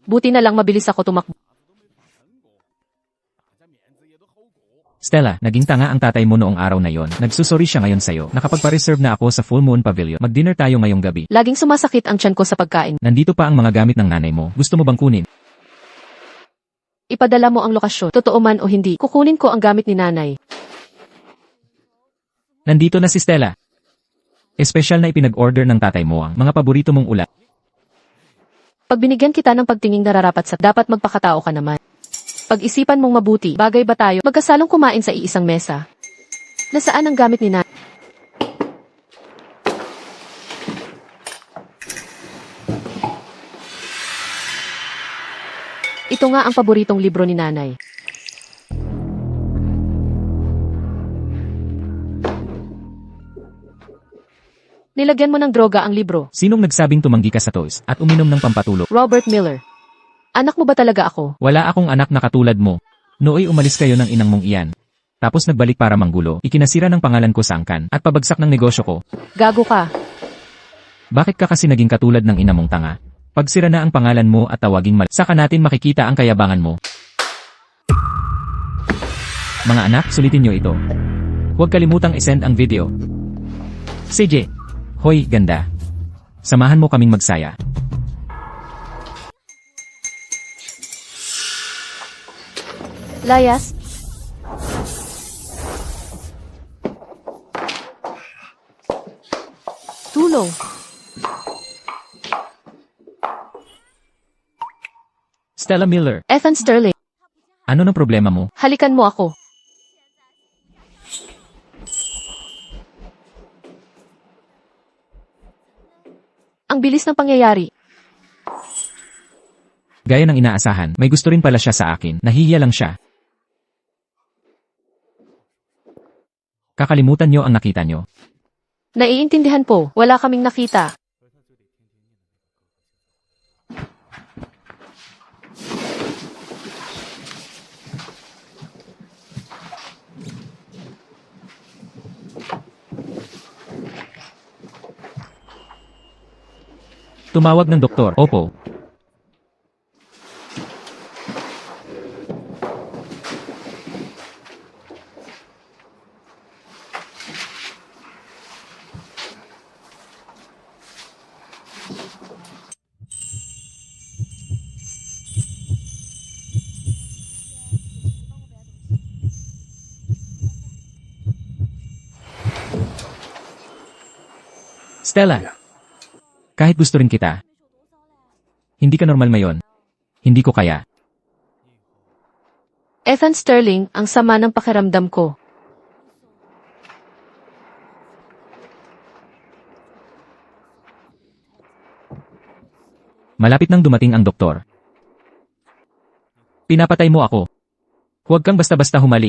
Buti na lang mabilis ako tumakbo. Stella, naging tanga ang tatay mo noong araw na yon. Nagsusori siya ngayon sa'yo. Nakapagpa-reserve na ako sa Full Moon Pavilion. Mag-dinner tayo ngayong gabi. Laging sumasakit ang tiyan ko sa pagkain. Nandito pa ang mga gamit ng nanay mo. Gusto mo bang kunin? Ipadala mo ang lokasyon. Totoo man o hindi, kukunin ko ang gamit ni nanay. Nandito na si Stella. Espesyal na ipinag-order ng tatay mo ang mga paborito mong ulam. Pag binigyan kita ng pagtinging nararapat sa dapat magpakatao ka naman. Pag-isipan mong mabuti, bagay ba tayo magkasalong kumain sa iisang mesa? Nasaan ang gamit ni nanay? Ito nga ang paboritong libro ni nanay. Nilagyan mo ng droga ang libro. Sinong nagsabing tumanggi ka sa toys at uminom ng pampatulog? Robert Miller. Anak mo ba talaga ako? Wala akong anak na katulad mo. Nooy umalis kayo ng inang mong iyan. Tapos nagbalik para manggulo. Ikinasira ng pangalan ko sa angkan at pabagsak ng negosyo ko. Gago ka. Bakit ka kasi naging katulad ng ina mong tanga? Pagsira na ang pangalan mo at tawaging mal, saka natin makikita ang kayabangan mo. Mga anak, sulitin nyo ito. Huwag kalimutang isend ang video. CJ. Hoy, ganda. Samahan mo kaming magsaya. Layas. Tulong. Stella Miller, Ethan Sterling. ano ng problema mo? Halikan mo ako. Ang bilis ng pangyayari. Gaya ng inaasahan, may gusto rin pala siya sa akin. Nahihiya lang siya. Kakalimutan nyo ang nakita nyo. Naiintindihan po, wala kaming nakita. Tumawag ng doktor. Opo. Stella, kahit gusto rin kita, hindi ka normal ngayon. Hindi ko kaya. Ethan Sterling, ang sama ng pakiramdam ko. Malapit nang dumating ang doktor. Pinapatay mo ako. Huwag kang basta-basta humali.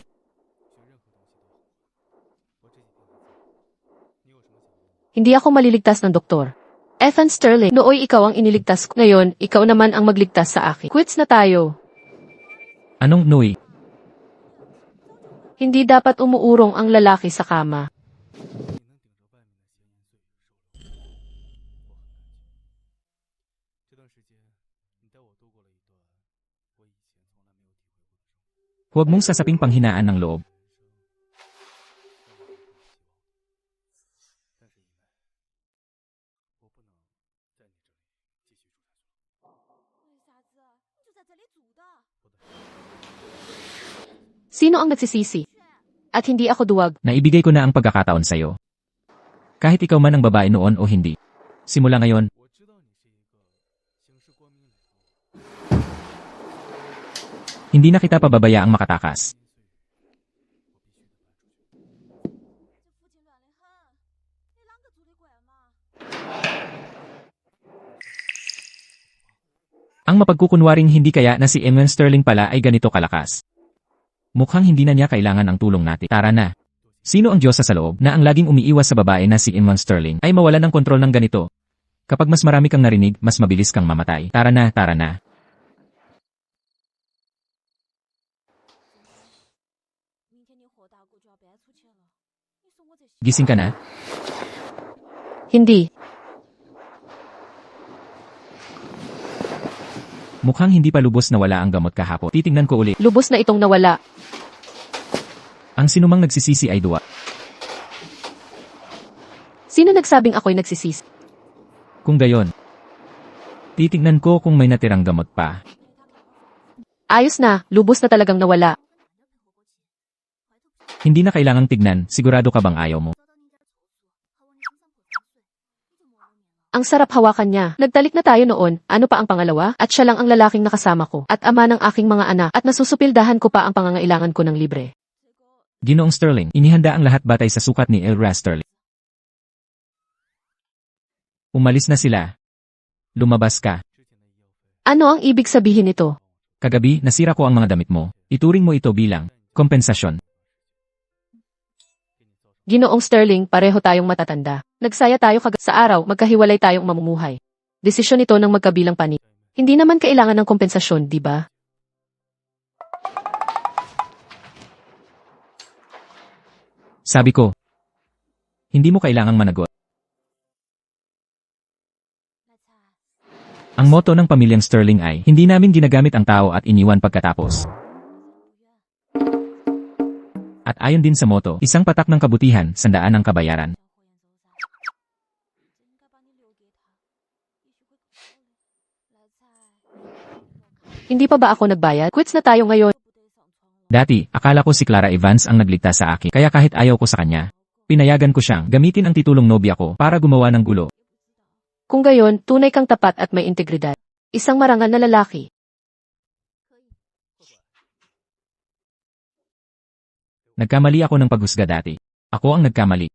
Hindi ako maliligtas ng doktor. Ethan Sterling, nooy ikaw ang iniligtas ko. Ngayon, ikaw naman ang magligtas sa akin. Quits na tayo. Anong Nui? Hindi dapat umuurong ang lalaki sa kama. Huwag mong sasaping panghinaan ng loob. 为啥子？你就在这里住的。 Sino ang nagsisisi? At hindi ako duwag. Naibigay ko na ang pagkakataon sa'yo. Kahit ikaw man ang babae noon o hindi. Simula ngayon, hindi na kita pababayaang makatakas. 这父亲乱得很，你啷个做的怪嘛？ Ang mapagkukunwaring hindi kaya na si Emman Sterling pala ay ganito kalakas. Mukhang hindi na niya kailangan ang tulong natin. Tara na. Sino ang Diyosa sa loob na ang laging umiiwas sa babae na si Emman Sterling ay mawalan ng kontrol ng ganito? Kapag mas marami kang narinig, mas mabilis kang mamatay. Tara na, tara na. 明天你霍大哥就要搬出去了，你说我这些。 Gising ka na? Hindi. Mukhang hindi pa lubos na wala ang gamot kahapon. Titingnan ko uli. Lubos na itong nawala. Ang sinumang nagsisisi ay duwa. Sino nagsabing ako'y nagsisisi? Kung gayon, titignan ko kung may natirang gamot pa. Ayos na, lubos na talagang nawala. Hindi na kailangang tignan, sigurado ka bang ayaw mo? 遭到你家的仇视，还往你身上泼脏水，你怎么能免了？ Ang sarap hawakan niya. Nagtalik na tayo noon, ano pa ang pangalawa? At siya lang ang lalaking nakasama ko. At ama ng aking mga anak. At nasusupildahan ko pa ang pangangailangan ko ng libre. Ginoong Sterling, inihanda ang lahat batay sa sukat ni Elra Sterling. Umalis na sila. Lumabas ka. Ano ang ibig sabihin nito? Kagabi, nasira ko ang mga damit mo. Ituring mo ito bilang kompensasyon. Ginoong Sterling, pareho tayong matatanda. Nagsaya tayo sa araw, magkahiwalay tayong mamumuhay. Desisyon ito ng magkabilang panig. Hindi naman kailangan ng kompensasyon, di ba? Sabi ko, hindi mo kailangang managot. 来猜， Ang motto ng pamilyang Sterling ay, hindi namin ginagamit ang tao at iniwan pagkatapos. 不冤。 At ayon din sa motto, isang patak ng kabutihan, sandaan ang kabayaran. 小火焰走散，真应该把你留给他，也许会考虑。来猜， Hindi pa ba ako nagbayad? Quits na tayo ngayon. 不得上床了。 Dati, akala ko si Clara Evans ang nagligtas sa akin, kaya kahit ayaw ko sa kanya, pinayagan ko siyang gamitin ang titulong nobya ko para gumawa ng gulo. Kung gayon, tunay kang tapat at may integridad. Isang marangal na lalaki. Nagkamali ako ng paghusga dati. Ako ang nagkamali.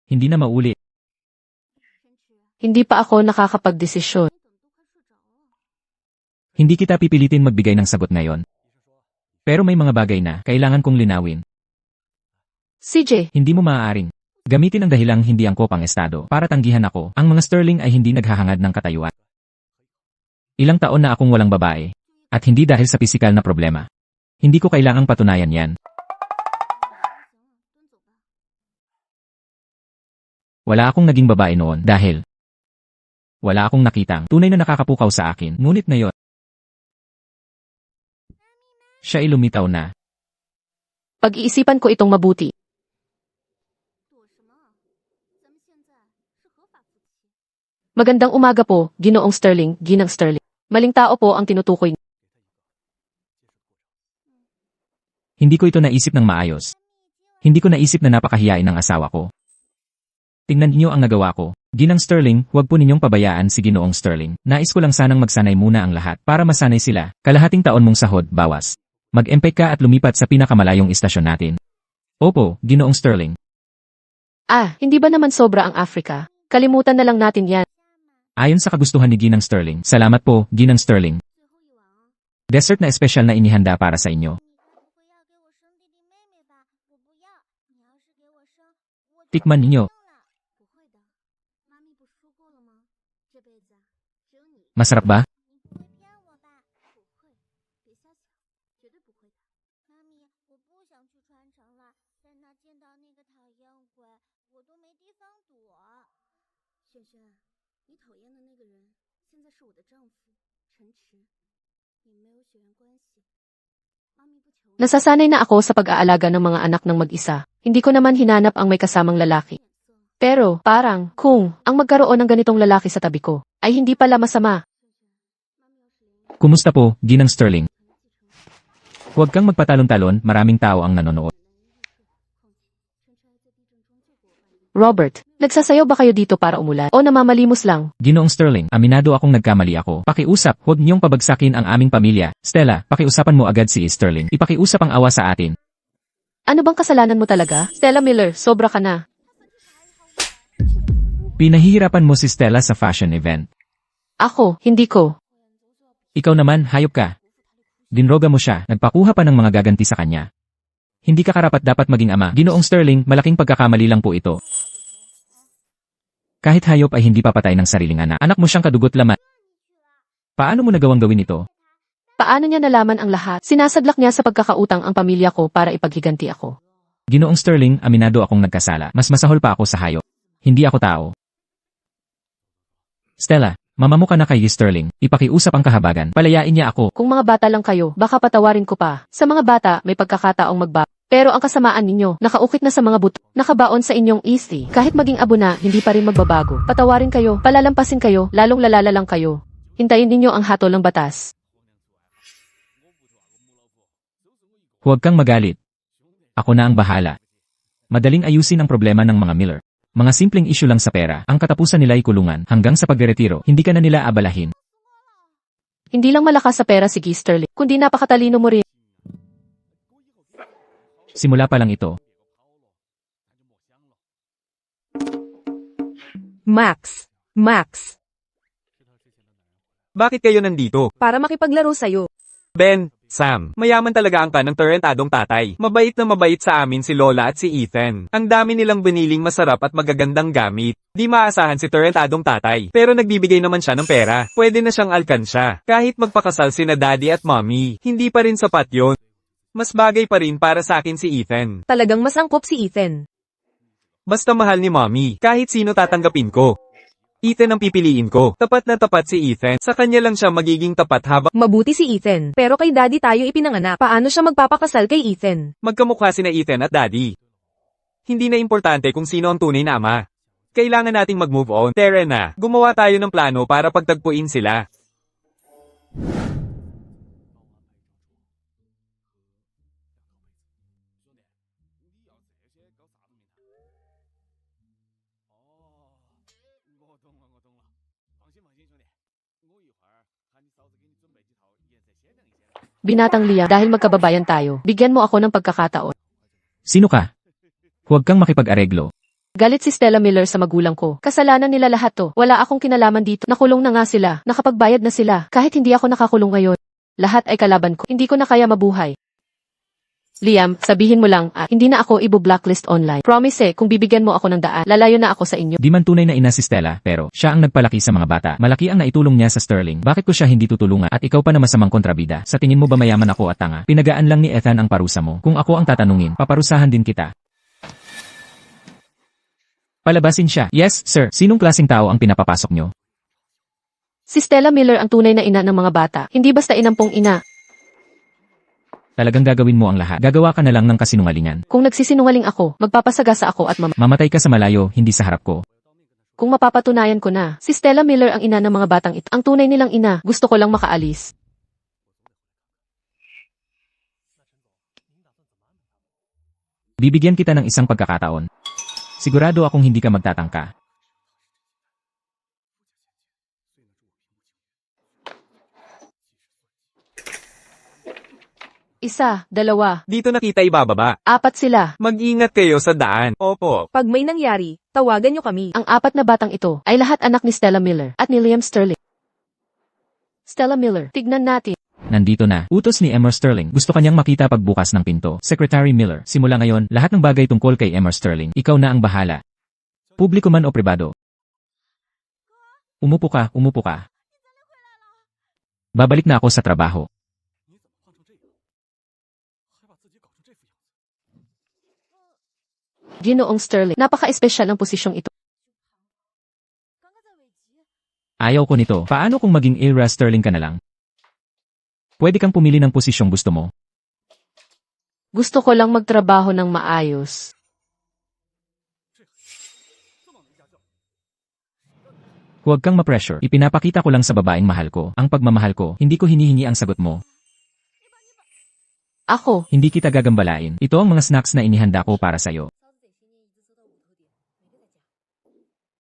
Hindi na mauli. 天池， Hindi pa ako nakakapagdesisyon. 你怎么都快睡着了？ Hindi kita pipilitin magbigay ng sagot ngayon. Pero may mga bagay na kailangan kong linawin. CJ, Hindi mo maaaring gamitin ang dahilang hindi angkop ang estado para tanggihan ako. Ang mga Sterling ay hindi naghahangad ng katayuan. Ilang taon na akong walang babae. At hindi dahil sa pisikal na problema. Hindi ko kailangang patunayan yan. 行了，蹲走吧。 Wala akong naging babae noon dahil wala akong nakitang tunay na nakakapukaw sa akin. Ngunit ngayon, siya ay lumitaw na. pag-iisipan ko itong mabuti. 躲什么？咱们现在是合法夫妻。 Magandang umaga po, Ginoong Sterling, Ginang Sterling. Maling tao po ang tinutukoy. Hindi ko ito naisip ng maayos. Hindi ko naisip na napakahiyain ng asawa ko. Tingnan niyo ang nagawa ko. Ginang Sterling, huwag po ninyong pabayaan si Ginoong Sterling. Nais ko lang sanang magsanay muna ang lahat para masanay sila. Kalahating taon mong sahod, bawas. Mag-empek ka at lumipat sa pinakamalayong istasyon natin. Opo, Ginoong Sterling. Ah, hindi ba naman sobra ang Africa? Kalimutan na lang natin yan. Ayon sa kagustuhan ni Ginang Sterling. Salamat po, Ginang Sterling. 最后一碗啊！ Dessert na espesyal na inihanda para sa inyo. 你该不会要给我生弟弟妹妹吧？我不要，你要是给我生，我就 Tikman ninyo. 生了。不会的，妈咪不是说过了吗？这辈子只有你， Masarap ba? 你不会骗我吧？不会，别瞎想，绝对个讨厌鬼，我都没地方躲。萱萱，你讨厌的那个人现在是我的丈夫陈池，你没有血缘关系。妈咪不求你。 Nasasanay na ako sa pag-aalaga ng mga anak ng mag-isa. Hindi ko naman hinanap ang may kasamang lalaki. Pero, parang, kung ang magkaroon ng ganitong lalaki sa tabi ko, ay hindi pala masama. Kumusta po, Ginang Sterling? Huwag kang magpatalon-talon, maraming tao ang nanonood. Robert, nagsasayaw ba kayo dito para umulan? O namamalimos lang? Ginoong Sterling, aminado akong nagkamali ako. Pakiusap, huwag niyong pabagsakin ang aming pamilya. Stella, pakiusapan mo agad si Sterling. Ipakiusap ang awa sa atin. Ano bang kasalanan mo talaga? Stella Miller, sobra ka na. Pinahihirapan mo si Stella sa fashion event. Ako, hindi ko. Ikaw naman, hayop ka. Dinroga mo siya, nagpakuha pa ng mga gaganti sa kanya. Hindi ka karapat dapat maging ama. Ginoong Sterling, malaking pagkakamali lang po ito. Kahit hayop ay hindi papatay ng sariling anak. Anak mo siyang kadugot laman. Paano mo nagawang gawin ito? Paano niya nalaman ang lahat? Sinasadlak niya sa pagkakautang ang pamilya ko para ipaghiganti ako. Ginoong Sterling, aminado akong nagkasala. Mas masahol pa ako sa hayop. Hindi ako tao. Stella, mamamuka na kay Sterling. Ipakiusap ang kahabagan. Palayain niya ako. Kung mga bata lang kayo, baka patawarin ko pa. Sa mga bata, may pagkakataong magbago. Pero ang kasamaan ninyo, nakaukit na sa mga buto, nakabaon sa inyong easy. Kahit maging abo na, hindi pa rin magbabago. Patawarin kayo, palalampasin kayo, lalong lalala lang kayo. Hintayin ninyo ang hatol ng batas. Huwag kang magalit. Ako na ang bahala. Madaling ayusin ang problema ng mga Miller. Mga simpleng isyu lang sa pera, ang katapusan nila ay kulungan, hanggang sa pagreretiro, hindi ka na nila abalahin. Hindi lang malakas sa pera si Sterling, kundi napakatalino mo rin. Simula pa lang ito. Max. Bakit kayo nandito? Para makipaglaro sa'yo. Ben, Sam, mayaman talaga ang kanang tarantadong tatay. Mabait na mabait sa amin si Lola at si Ethan. Ang dami nilang biniling masarap at magagandang gamit. Di maasahan si tarantadong tatay. Pero nagbibigay naman siya ng pera. Pwede na siyang alkansya. Kahit magpakasal sina daddy at mommy, hindi pa rin sapat yon. Mas bagay pa rin para sa akin si Ethan. Talagang mas angkop si Ethan. Basta mahal ni mommy, kahit sino tatanggapin ko. Ethan ang pipiliin ko. Tapat na tapat si Ethan. Sa kanya lang siya magiging tapat habang Mabuti si Ethan. Pero kay daddy tayo ipinanganak. Paano siya magpapakasal kay Ethan? magkamukha sina Ethan at daddy. Hindi na importante kung sino ang tunay na ama. Kailangan nating mag-move on. Tara na, gumawa tayo ng plano para pagtagpuin sila. Binatang Liam, dahil magkababayan tayo, bigyan mo ako ng pagkakataon. Sino ka? Huwag kang makipag-areglo. Galit si Stella Miller sa magulang ko. Kasalanan nila lahat to. Wala akong kinalaman dito. Nakulong na nga sila. Nakapagbayad na sila. Kahit hindi ako nakakulong ngayon. Lahat ay kalaban ko. Hindi ko na kaya mabuhay. Liam, sabihin mo lang, hindi na ako ibo-blacklist online. Promise kung bibigyan mo ako ng daan, lalayo na ako sa inyo. Di man tunay na ina si Stella, pero siya ang nagpalaki sa mga bata. Malaki ang naitulong niya sa Sterling. Bakit ko siya hindi tutulungan at ikaw pa na masamang kontrabida? Sa tingin mo ba mayaman ako at tanga? Pinagaan lang ni Ethan ang parusa mo. Kung ako ang tatanungin, paparusahan din kita. Palabasin siya. Yes, sir. Sinong klaseng tao ang pinapapasok nyo? Si Stella Miller ang tunay na ina ng mga bata. Hindi basta inampong ina. Talagang gagawin mo ang lahat. Gagawa ka na lang ng kasinungalingan. Kung nagsisinungaling ako, magpapasagasa ako at Mamatay ka sa malayo, hindi sa harap ko. kung mapapatunayan ko na, si Stella Miller ang ina ng mga batang ito. Ang tunay nilang ina, gusto ko lang makaalis. Bibigyan kita ng isang pagkakataon. Sigurado akong hindi ka magtatangka. Isa, dalawa, Dito na kita ibababa. apat sila. Mag-ingat kayo sa daan. Opo. Pag may nangyari, tawagan nyo kami. Ang apat na batang ito ay lahat anak ni Stella Miller at ni Liam Sterling. Stella Miller, tignan natin. Nandito na. Utos ni Emmer Sterling. Gusto kanyang makita pagbukas ng pinto. Secretary Miller. Simula ngayon, lahat ng bagay tungkol kay Emmer Sterling. Ikaw na ang bahala. Publiko man o pribado. Umupo ka, umupo ka. Babalik na ako sa trabaho. Ginoong Sterling, napaka-espesyal ng posisyong ito. 刚刚在尾级， Ayaw ko nito. Paano kung maging Ira Sterling ka na lang? Pwede kang pumili ng posisyong gusto mo. Gusto ko lang magtrabaho ng maayos. Huwag kang ma-pressure. Ipinapakita ko lang sa babaeng mahal ko. Ang pagmamahal ko, hindi ko hinihingi ang sagot mo. Ako, Hindi kita gagambalain. Ito ang mga snacks na inihanda ko para sa'yo. 嫂子得先捏一只手的五头的，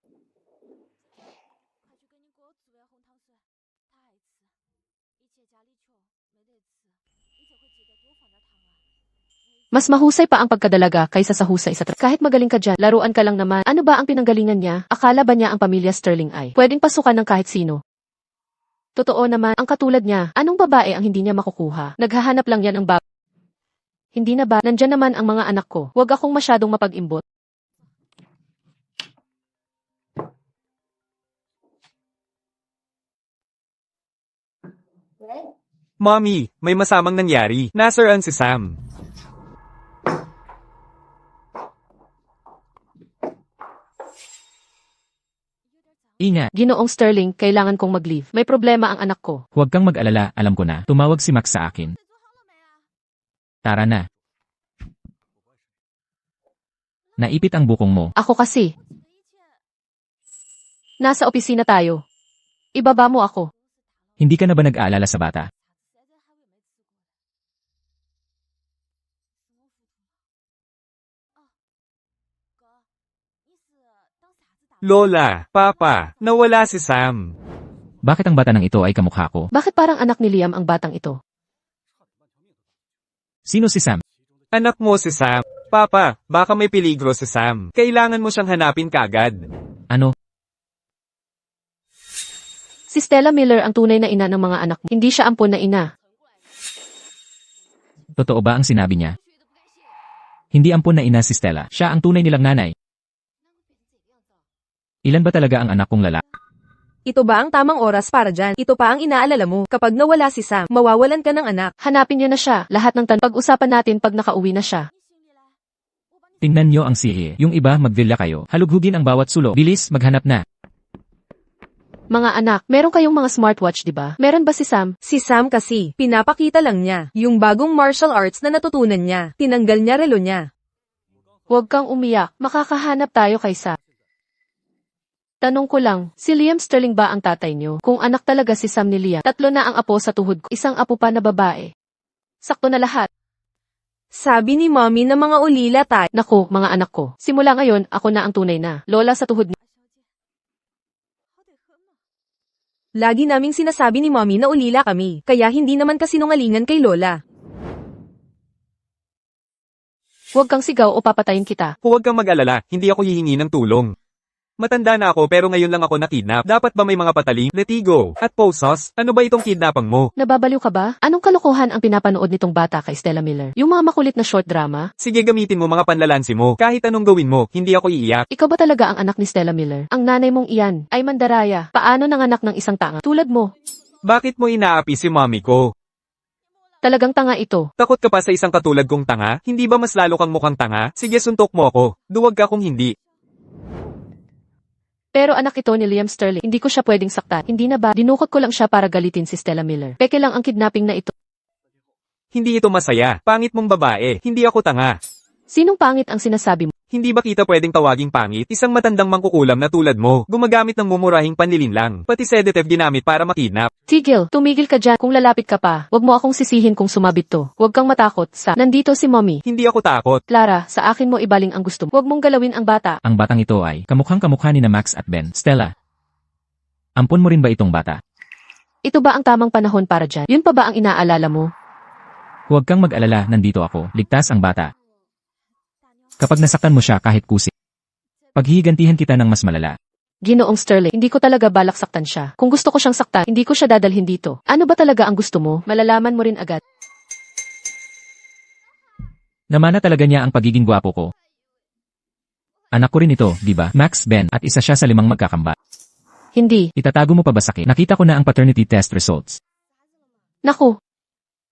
每个在家。快去跟你哥煮碗红糖水，他爱吃。一切家里吃没得吃，你就会记得多放点糖啊。 mas mahusay pa ang pagkadalaga kaysa sa husay sa kahit magaling ka dyan, laruan ka lang naman. Ano ba ang pinanggalingan niya? Akala ba niya ang pamilya Sterling ay pwedeng pasukan ng kahit sino? Totoo naman, ang katulad niya, anong babae ang hindi niya makukuha? Naghahanap lang yan ang babae. Hindi na ba, nandyan naman ang mga anak ko. Huwag akong masyadong mapag-imbot. Mommy, may masamang nangyari. Nasiraan si Sam. Ingat. Ginoong Sterling, kailangan kong mag-leave. May problema ang anak ko. Huwag kang mag-alala, alam ko na. Tumawag si Max sa akin. 水做好了没啊？ Tara na. Naipit ang bukong mo. Ako kasi, 这一切 nasa opisina tayo. Ibaba mo ako. Hindi ka na ba nag-aalala sa bata? 实在在还未没吃过。哦，哥，你是当啥子大？ Lola, Papa, nawala si Sam. Bakit ang bata ng ito ay kamukha ko? Bakit parang anak ni Liam ang batang ito? Sino si Sam? Anak mo si Sam. Papa, baka may peligro si Sam. Kailangan mo siyang hanapin kagad. Ano? Si Stella Miller ang tunay na ina ng mga anak mo. Hindi siya ampon na ina. Totoo ba ang sinabi niya? Hindi ampon na ina si Stella. Siya ang tunay nilang nanay. Ilan ba talaga ang anak kong lalaki? Ito ba ang tamang oras para dyan? Ito pa ang inaalala mo. Kapag nawala si Sam, mawawalan ka ng anak. Hanapin niyo na siya. Lahat ng pag-usapan natin pag nakauwi na siya. 你心里来，我把你 Tingnan niyo ang sihi. Yung iba magvilla kayo. Halughugin ang bawat sulo. Bilis, maghanap na. Mga anak, meron kayong mga smartwatch, di ba? Meron ba si Sam? Si Sam kasi, pinapakita lang niya. Yung bagong martial arts na natutunan niya. Tinanggal niya relo niya. Huwag kang umiyak. Makakahanap tayo kay Sam. Tanong ko lang, si Liam Sterling ba ang tatay niyo? Kung anak talaga si Sam ni Liam, 3 na ang apo sa tuhod ko, isang apo pa na babae. Sakto na lahat. Sabi ni Mommy na mga ulila tayo. Naku, mga anak ko. Simula ngayon, ako na ang tunay na lola sa tuhod niyo. 好得很嘛。 Lagi naming sinasabi ni Mommy na ulila kami. Kaya hindi naman kasinungalingan kay Lola. Huwag kang sigaw o papatayin kita. Huwag kang mag-alala, hindi ako hihingi ng tulong. Matanda na ako pero ngayon lang ako na-kidnap. Dapat ba may mga patalim, letigo, at posos? Ano ba itong kidnapang mo? Nababaliw ka ba? Anong kalokohan ang pinapanood nitong bata kay Stella Miller? Yung mga makulit na short drama? Sige gamitin mo mga panlalansi mo. Kahit anong gawin mo, hindi ako iiyak. Ikaw ba talaga ang anak ni Stella Miller? Ang nanay mong iyan ay mandaraya. Paano nanganak ng isang tanga tulad mo? Bakit mo inaapi si mommy ko? Talagang tanga ito. Takot ka pa sa isang katulad kong tanga? Hindi ba mas lalo kang mukhang tanga? Sige suntok mo ako. Duwag ka kung hindi. Pero anak ito ni Liam Sterling, hindi ko siya pwedeng saktan. Hindi na ba? Dinukot ko lang siya para galitin si Stella Miller. Peke lang ang kidnapping na ito. Hindi ito masaya. Pangit mong babae. Hindi ako tanga. Sinong pangit ang sinasabi mo? Hindi ba kita pwedeng tawaging pangit? Isang matandang mangkukulam na tulad mo, gumagamit ng mumurahing panlilinlang. Pati sedative ginamit para makidnap. Tigil, tumigil ka dyan. Kung lalapit ka pa, wag mo akong sisihin kung sumabit to. Huwag kang matakot sa nandito si Mommy. Hindi ako takot. Clara, sa akin mo ibaling ang gusto mo. Huwag mong galawin ang bata. Ang batang ito ay kamukhang kamukha ni na Max at Ben. Stella. Ampon mo rin ba itong bata? Ito ba ang tamang panahon para dyan? Yun pa ba ang inaalala mo? Huwag kang mag-alala, nandito ako. Ligtas ang bata. Kapag nasaktan mo siya kahit kusi. Paghihigantihan kita ng mas malala. Ginoong Sterling, hindi ko talaga balak saktan siya. Kung gusto ko siyang saktan, hindi ko siya dadalhin dito. Ano ba talaga ang gusto mo? Malalaman mo rin agad. Namana talaga niya ang pagiging gwapo ko. Anak ko rin ito, di ba? Max, Ben, at isa siya sa 5 magkakamba. Hindi. Itatago mo pa ba sakit? Nakita ko na ang paternity test results. Naku.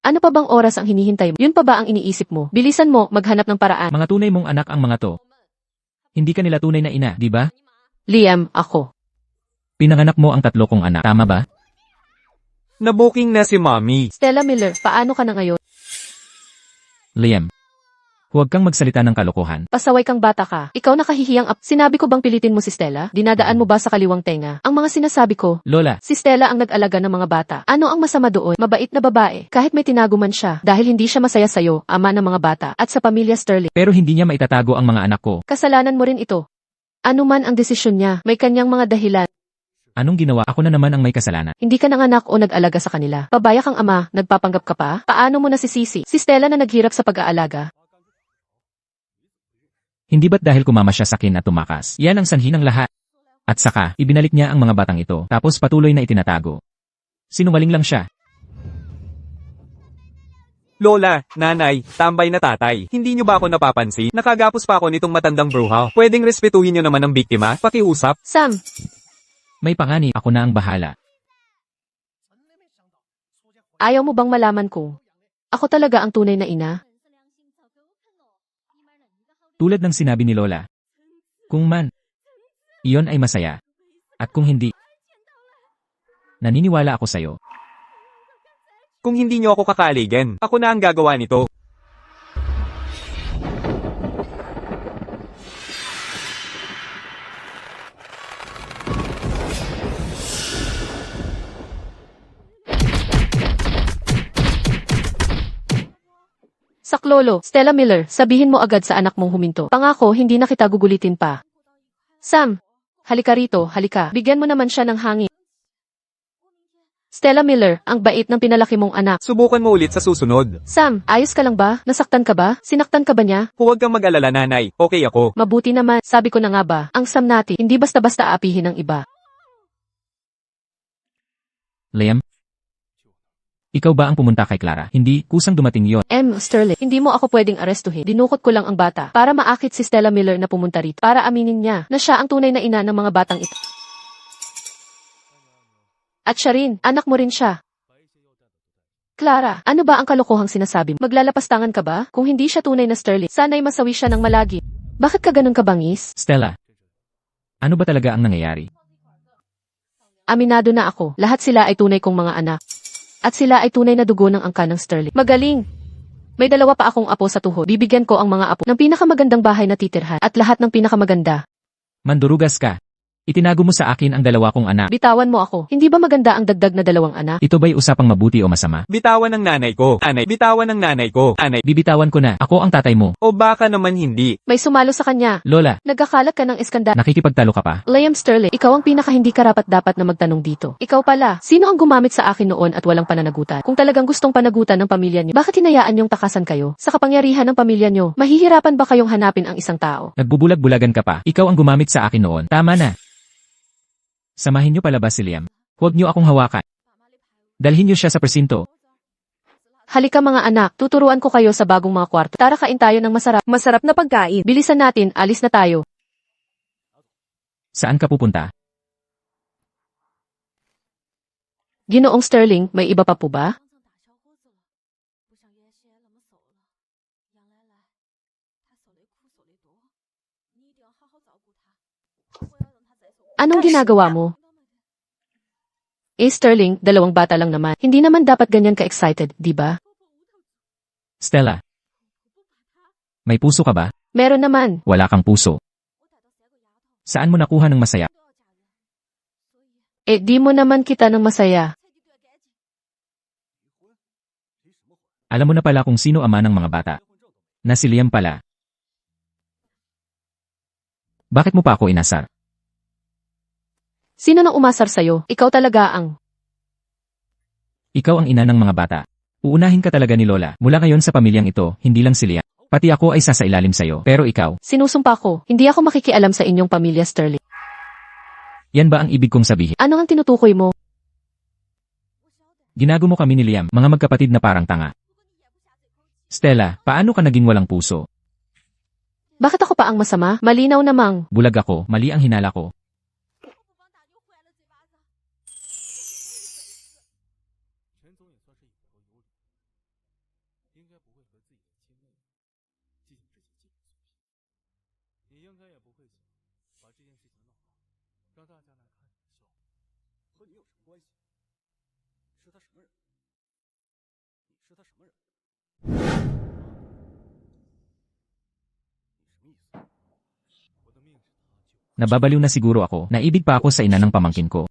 Ano pa bang oras ang hinihintay mo? Yun pa ba ang iniisip mo? Bilisan mo, maghanap ng paraan. Mga tunay mong anak ang mga to. Hindi ka nila tunay na ina, di ba? Liam, ako. Pinanganak mo ang 3 kong anak, tama ba? Nabuking na si Mommy. Stella Miller, paano ka na ngayon? Liam. Huwag kang magsalita ng kalokohan. Pasaway kang bata ka. Ikaw nakahihiyang Sinabi ko bang pilitin mo si Stella? Dinadaan mo ba sa kaliwang tenga? Ang mga sinasabi ko, Lola, si Stella ang nag-alaga ng mga bata. Ano ang masama doon? Mabait na babae. Kahit may tinago man siya. Dahil hindi siya masaya sa'yo, ama ng mga bata, at sa pamilya Sterling. pero hindi niya maitatago ang mga anak ko. Kasalanan mo rin ito. Ano man ang desisyon niya, may kanyang mga dahilan. Anong ginawa? Ako na naman ang may kasalanan. Hindi ka nanganak o nag-alaga sa kanila. Pabaya kang ama, nagpapanggap ka pa? Paano mo nasisisi? Si Stella na naghirap sa pag-aalaga. Hindi ba't dahil kumama siya sa akin at tumakas? Yan ang sanhi ng lahat. At saka, ibinalik niya ang mga batang ito, tapos patuloy na itinatago. Sinungaling lang siya. Lola, nanay, tambay na tatay. Hindi niyo ba ako napapansin? Nakagapos pa ako nitong matandang bruha. Pwedeng respetuhin niyo naman ang biktima? Pakiusap. Sam, May panganib, ako na ang bahala. ayaw mo bang malaman ko? Ako talaga ang tunay na ina? Tulad ng sinabi ni Lola. Kung man, iyon ay masaya. At kung hindi, naniniwala ako sa'yo. Kung hindi niyo ako kakaligan, ako na ang gagawa nito. Saklolo, Stella Miller, sabihin mo agad sa anak mong huminto. Pangako, hindi na kita gugulitin pa. Sam, halika rito, halika. Bigyan mo naman siya ng hangin. Stella Miller, ang bait ng pinalaki mong anak. Subukan mo ulit sa susunod. Sam, ayos ka lang ba? Nasaktan ka ba? Sinaktan ka ba niya? Huwag kang mag-alala nanay, okay ako. Mabuti naman, sabi ko na nga ba, ang Sam natin, hindi basta-basta aapihin ng iba. Liam? Ikaw ba ang pumunta kay Clara? Hindi, kusang dumating yon. Sterling, hindi mo ako pwedeng arestuhin. Dinukot ko lang ang bata para maakit si Stella Miller na pumunta rito para aminin niya na siya ang tunay na ina ng mga batang ito. At siya rin, anak mo rin siya. Clara, ano ba ang kalokohang sinasabi mo? Maglalapastangan ka ba? Kung hindi siya tunay na Sterling, sana'y masawi siya ng malagi. Bakit ka ganun kabangis? Stella, ano ba talaga ang nangyayari? Aminado na ako, lahat sila ay tunay kong mga anak. At sila ay tunay na dugo ng angka ng Sterling. Magaling! May 2 pa akong apo sa tuhod. Bibigyan ko ang mga apo ng pinakamagandang bahay na titirhan at lahat ng pinakamaganda. Mandurugas ka. Itinago mo sa akin ang 2 kong anak. Bitawan mo ako. Hindi ba maganda ang dagdag na 2 anak? Ito ba'y usapang mabuti o masama? Bitawan ng nanay ko. Anay, bitawan ng nanay ko. Anay, Bibitawan ko na. Ako ang tatay mo. o baka naman hindi. May sumalo sa kanya. Lola, Nagkakalat ka ng iskandal. nakikipagtalo ka pa. Liam Sterling, ikaw ang pinaka hindi karapat-dapat na magtanong dito. Ikaw pala, sino ang gumamit sa akin noon at walang pananagutan? Kung talagang gustong panagutan ng pamilya niyo, bakit hinayaan niyong takasan kayo? Sa kapangyarihan ng pamilya niyo, mahihirapan ba kayong hanapin ang isang tao? Nagbubulag-bulagan ka pa. Ikaw ang gumamit sa akin noon. Tama na. Samahin niyo palabas si Liam. Huwag niyo akong hawakan. Dalhin niyo siya sa presinto. Halika mga anak, tuturuan ko kayo sa bagong mga kwarto. Tara kain tayo ng masarap. Masarap na pagkain. Bilisan natin, alis na tayo. Saan ka pupunta? Ginoong Sterling, may iba pa po ba? 刚曾打小伙子了，不像原先那么瘦了。杨奶奶，她受的苦受的多，你一定要好好照顾她，不要让她再受苦。 Anong ginagawa mo? Sterling, 2 bata lang naman. Hindi naman dapat ganyan ka-excited, di ba? Stella. May puso ka ba? Meron naman. Wala kang puso. Saan mo nakuha ng masaya? Di mo naman kita ng masaya. Alam mo na pala kung sino ama ng mga bata. Na si Liam pala. Bakit mo pa ako inasar? Sino nang umasar sa'yo? Ikaw talaga ang... Ikaw ang ina ng mga bata. Uunahin ka talaga ni Lola. Mula ngayon sa pamilyang ito, hindi lang si Liam. Pati ako ay sasailalim sa'yo. Pero ikaw, Sinusumpa ko, hindi ako makikialam sa inyong pamilya Sterling. yan ba ang ibig kong sabihin? Ano ang tinutukoy mo? Ginago mo kami ni Liam, mga magkapatid na parang tanga. Stella, paano ka naging walang puso? Bakit ako pa ang masama? Malinaw namang. Bulag ako, mali ang hinala ko. 不帮大牛回来了，嘴巴子。陈总也算是有头有脸，应该不会和自己的亲妹妹进行这些技术碎片。你应该也不会把这件事情弄好，让大家来看你的笑话。和你有什么关系？是他什么人？你是他什么人？你什么意思？我的命是他救。 Nababaliw na siguro ako, naibig pa ako sa ina ng pamangkin ko.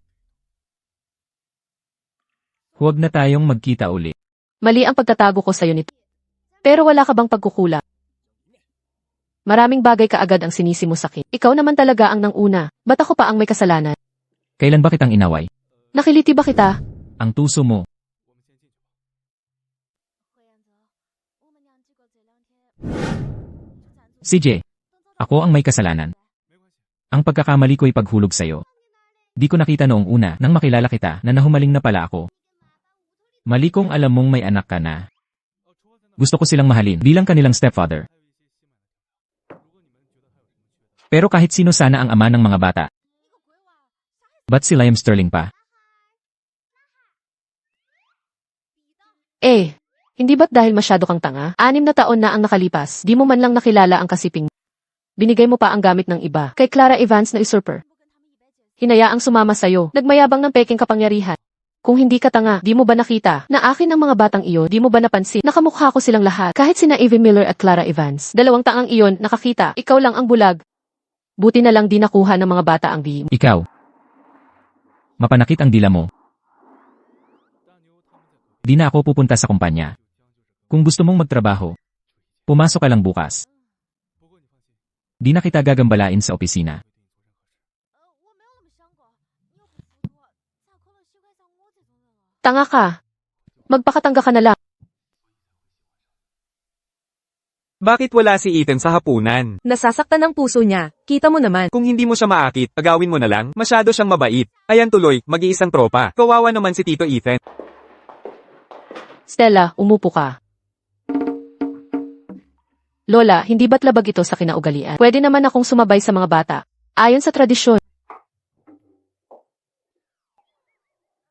Huwag na tayong magkita uli. Mali ang pagtatago ko sa'yo nito. Pero wala ka bang pagkukulang? Maraming bagay ka agad ang sinisi mo sa akin. Ikaw naman talaga ang nanguna. Ba't ako pa ang may kasalanan? Kailan ba kitang inaway? Nakiliti ba kita? Ang tuso mo. 何彦泽，我们娘几个这2天就暂住。 CJ, ako ang may kasalanan. Ang pagkakamali ko'y paghulog sa'yo. Di ko nakita noong una nang makilala kita na nahumaling na pala ako. Mali kong alam mong may anak ka na. Gusto ko silang mahalin bilang kanilang stepfather. Pero kahit sino sana ang ama ng mga bata. Ba't si Liam Sterling pa? Hindi ba't dahil masyado kang tanga? 6 na taon na ang nakalipas, di mo man lang nakilala ang kasiping. Binigay mo pa ang gamit ng iba, kay Clara Evans na usurper. Hinayaang sumama sa'yo, nagmayabang ng peking kapangyarihan. Kung hindi ka tanga, di mo ba nakita na akin ang mga batang iyon, di mo ba napansin, nakamukha ko silang lahat, kahit sina Evie Miller at Clara Evans. 2 tangang iyon, nakakita, ikaw lang ang bulag. Buti na lang di nakuha ng mga bata ang bihim. Ikaw. Mapanakit ang dila mo. Di na ako pupunta sa kumpanya. Kung gusto mong magtrabaho, pumasok ka lang bukas. Di na kita gagambalain sa opisina. 我没有那么想过，你又不服我，咋可能喜欢上我这种人啊？ Tanga ka. Magpakatanga ka na lang. Bakit wala si Ethan sa hapunan? Nasasaktan ang puso niya, kita mo naman. Kung hindi mo siya maakit, agawin mo na lang, masyado siyang mabait. Ayan tuloy, mag-iisang tropa. Kawawa naman si Tito Ethan. Stella, umupo ka. Lola, hindi ba't labag ito sa kinaugalian? Pwede naman akong sumabay sa mga bata. Ayon sa tradisyon.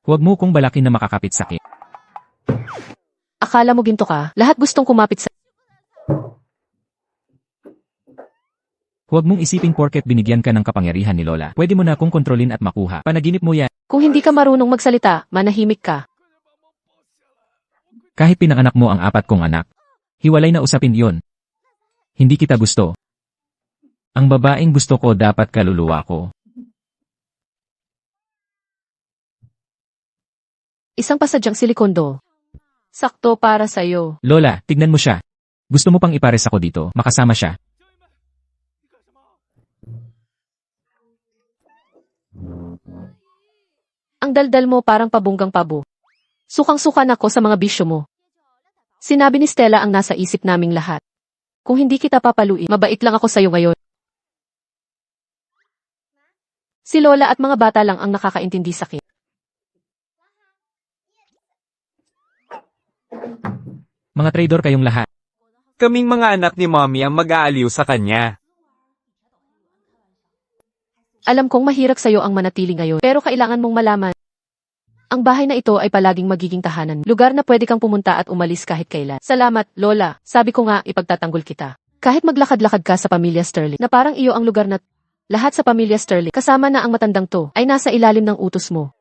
Huwag mo kong balakin na makakapit sakit. Akala mo ginto ka, lahat gustong kumapit sa... Huwag mong isiping porket binigyan ka ng kapangyarihan ni Lola. Pwede mo na akong kontrolin at makuha. Panaginip mo yan. Kung hindi ka marunong magsalita, manahimik ka. Kahit pinanganak mo ang 4 kong anak. Hiwalay na usapin iyon. Hindi kita gusto. Ang babaeng gusto ko dapat kaluluwa ko. Isang pasadyang silikondo. Sakto para sa'yo. Lola, tignan mo siya. Gusto mo pang ipares ako dito, makasama siya. Ang daldal mo parang pabunggang pabo. Sukang-sukan ako sa mga bisyo mo. Sinabi ni Stella ang nasa isip naming lahat. Kung hindi kita papaluin, mabait lang ako sa'yo ngayon. Si Lola at mga bata lang ang nakakaintindi sa akin. Mga traidor kayong lahat. Kaming mga anak ni Mommy ang mag-aaliw sa kanya. Alam kong mahirap sa'yo ang manatili ngayon, pero kailangan mong malaman. Ang bahay na ito ay palaging magiging tahanan. Lugar na pwede kang pumunta at umalis kahit kailan. Salamat, Lola. Sabi ko nga, ipagtatanggol kita. Kahit maglakad-lakad ka sa pamilya Sterling, na parang iyo ang lugar na lahat sa pamilya Sterling, kasama na ang matandang to, ay nasa ilalim ng utos mo.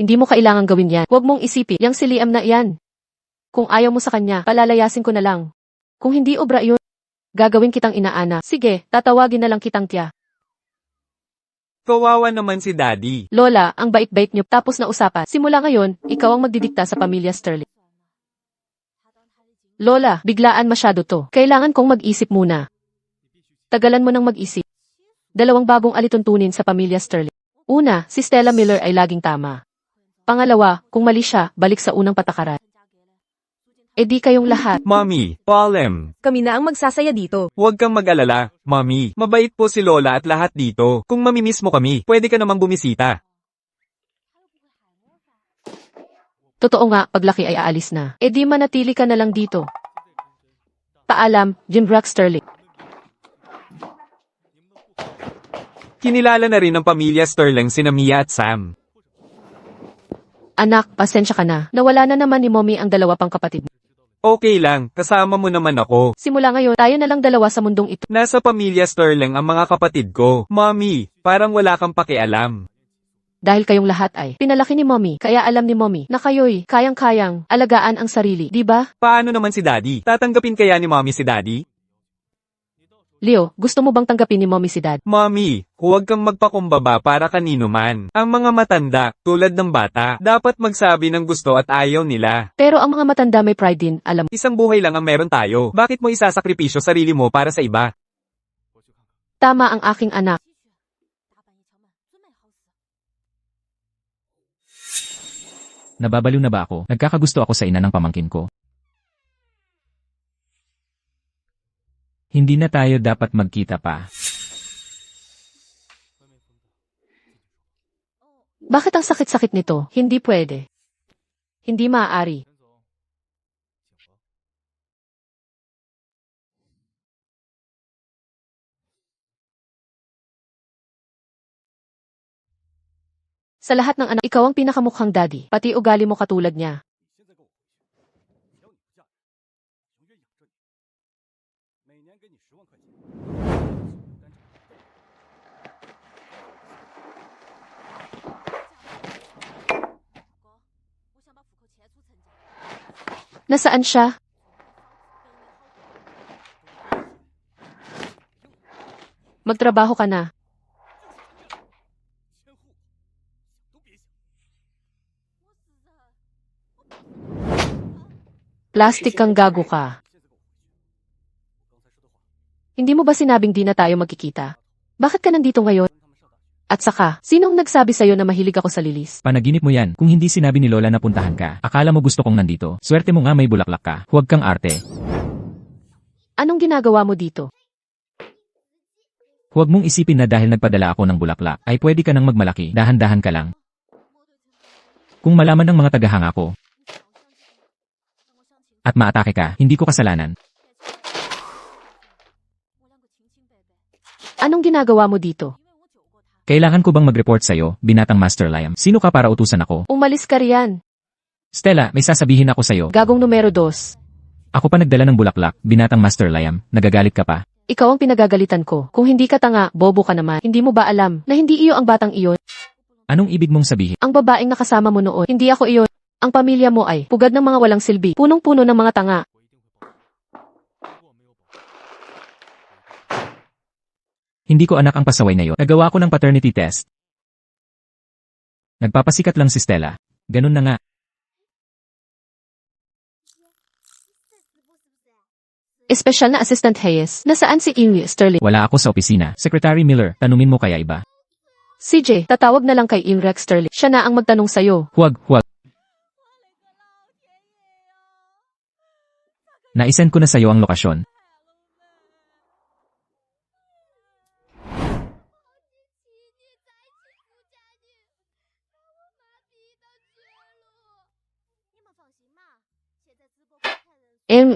Hindi mo kailangang gawin yan. Huwag mong isipin, yang si Liam na yan. Kung ayaw mo sa kanya, palalayasin ko na lang. Kung hindi obra yun, gagawin kitang inaana. Sige, tatawagin na lang kitang tiya. Kawawa naman si Daddy. Lola, ang bait-bait niyo. Tapos na usapan. Simula ngayon, ikaw ang magdidikta sa pamilya Sterling. Lola, biglaan masyado to. Kailangan kong mag-isip muna. Tagalan mo nang mag-isip. 2 bagong alituntunin sa pamilya Sterling. Una, si Stella Miller ay laging tama. Pangalawa, kung mali siya, balik sa unang patakaran. E di kayong lahat. Mommy, Palem. Kami na ang magsasaya dito. Huwag kang mag-alala, Mommy. Mabait po si Lola at lahat dito. Kung mamimiss mo kami, pwede ka namang bumisita. Totoo nga, paglaki ay aalis na. E di manatili ka na lang dito. Paalam, Jim Brock Sterling. Kinilala na rin ng pamilya Sterling sina Mia at Sam. Anak, pasensya ka na. Nawala na naman ni Mommy ang 2 pang kapatid. Okay lang, kasama mo naman ako. Simula ngayon, tayo na lang dalawa sa mundong ito. Nasa pamilya Sterling ang mga kapatid ko. Mommy, parang wala kang pakialam. Dahil kayong lahat ay pinalaki ni Mommy, kaya alam ni Mommy na kayo'y kayang-kayang alagaan ang sarili, di ba? Paano naman si Daddy? Tatanggapin kaya ni Mommy si Daddy? Leo, gusto mo bang tanggapin ni Mommy si Dad? Mommy, huwag kang magpakumbaba para kanino man. Ang mga matanda, tulad ng bata, dapat magsabi ng gusto at ayaw nila. Pero ang mga matanda may pride din, alam. Isang buhay lang ang meron tayo. Bakit mo isasakripisyo sarili mo para sa iba? Tama ang aking anak. 打扮一条们准没好事。 Nababaliw na ba ako? Nagkakagusto ako sa ina ng pamangkin ko. Hindi na tayo dapat magkita pa. Bakit ang sakit-sakit nito? Hindi pwede. Hindi maaari. 陈总，请喝。 Sa lahat ng anak, ikaw ang pinakamukhang daddy. Pati ugali mo katulad niya. 你现在跟我回去，只要你不嫁人，永远养着你，每年给你10万块钱。单程。 哥，我想把户口迁出陈家。 Nasaan siya? 被你好。 Magtrabaho ka na. 迁户口，想都别想。我是人， Plastic kang gago ka. 现在跟我回去。我刚才说的话， Hindi mo ba sinabing di na tayo magkikita? Bakit ka nandito ngayon? 他们上大学。 At saka, sinong nagsabi sa'yo na mahilig ako sa lilis? Panaginip mo yan. Kung hindi sinabi ni Lola na puntahan ka, akala mo gusto kong nandito. Swerte mo nga may bulaklak ka. Huwag kang arte. Anong ginagawa mo dito? Huwag mong isipin na dahil nagpadala ako ng bulaklak, ay pwede ka nang magmalaki. Dahan-dahan ka lang. Kung malaman ng mga tagahanga ko, 让我相亲， at maatake ka, hindi ko kasalanan. 我两个清清白白， Anong ginagawa mo dito? 因为我救过他。 Kailangan ko bang mag-report sa'yo, binatang Master Liam? Sino ka para utusan ako? Umalis ka riyan. Stella, may sasabihin ako sa'yo. Gagong numero 2. Ako pa nagdala ng bulaklak, binatang Master Liam. Nagagalit ka pa? Ikaw ang pinagagalitan ko. Kung hindi ka tanga, bobo ka naman. Hindi mo ba alam na hindi iyo ang batang iyon? Anong ibig mong sabihin? Ang babaeng nakasama mo noon, hindi ako iyon. Ang pamilya mo ay pugad ng mga walang silbi, punong-puno ng mga tanga. 我一定会报仇。如果没有报仇， Hindi ko anak ang pasaway na yon. Nagawa ko ng paternity test. Nagpapasikat lang si Stella. Ganun na nga. Espesyal na Assistant Hayes. Nasaan si Amy Sterling? Wala ako sa opisina. Secretary Miller, tanumin mo kaya iba? CJ, tatawag na lang kay Rex Sterling. Siya na ang magtanong sa'yo. Huwag. Naisend ko na sa'yo ang lokasyon.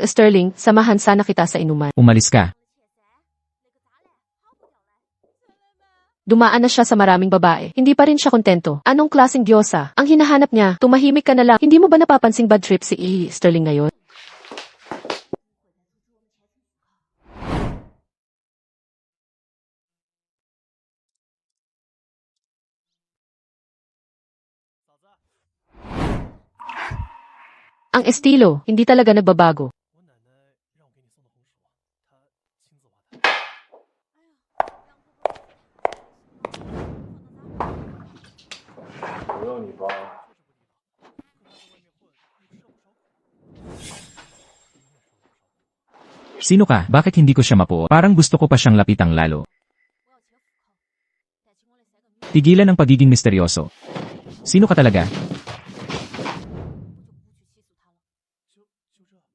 Sterling, samahan sana kita sa inuman. Umalis ka. Dumaan na siya sa maraming babae. Hindi pa rin siya kontento. Anong klaseng diyosa? Ang hinahanap niya, tumahimik ka na lang. Hindi mo ba napapansing bad trip si Sterling ngayon? Ang estilo, hindi talaga nagbabago. 我奶奶让我给你送的红薯，她亲自挖的。 不用你包。 Sino ka? Bakit hindi ko siya mapuo? Parang gusto ko pa siyang lapitang lalo. 我要迁户口，带起我的3个女儿， Tigilan ang pagiging misteryoso. Sino ka talaga? 我就不去起诉他了。就这。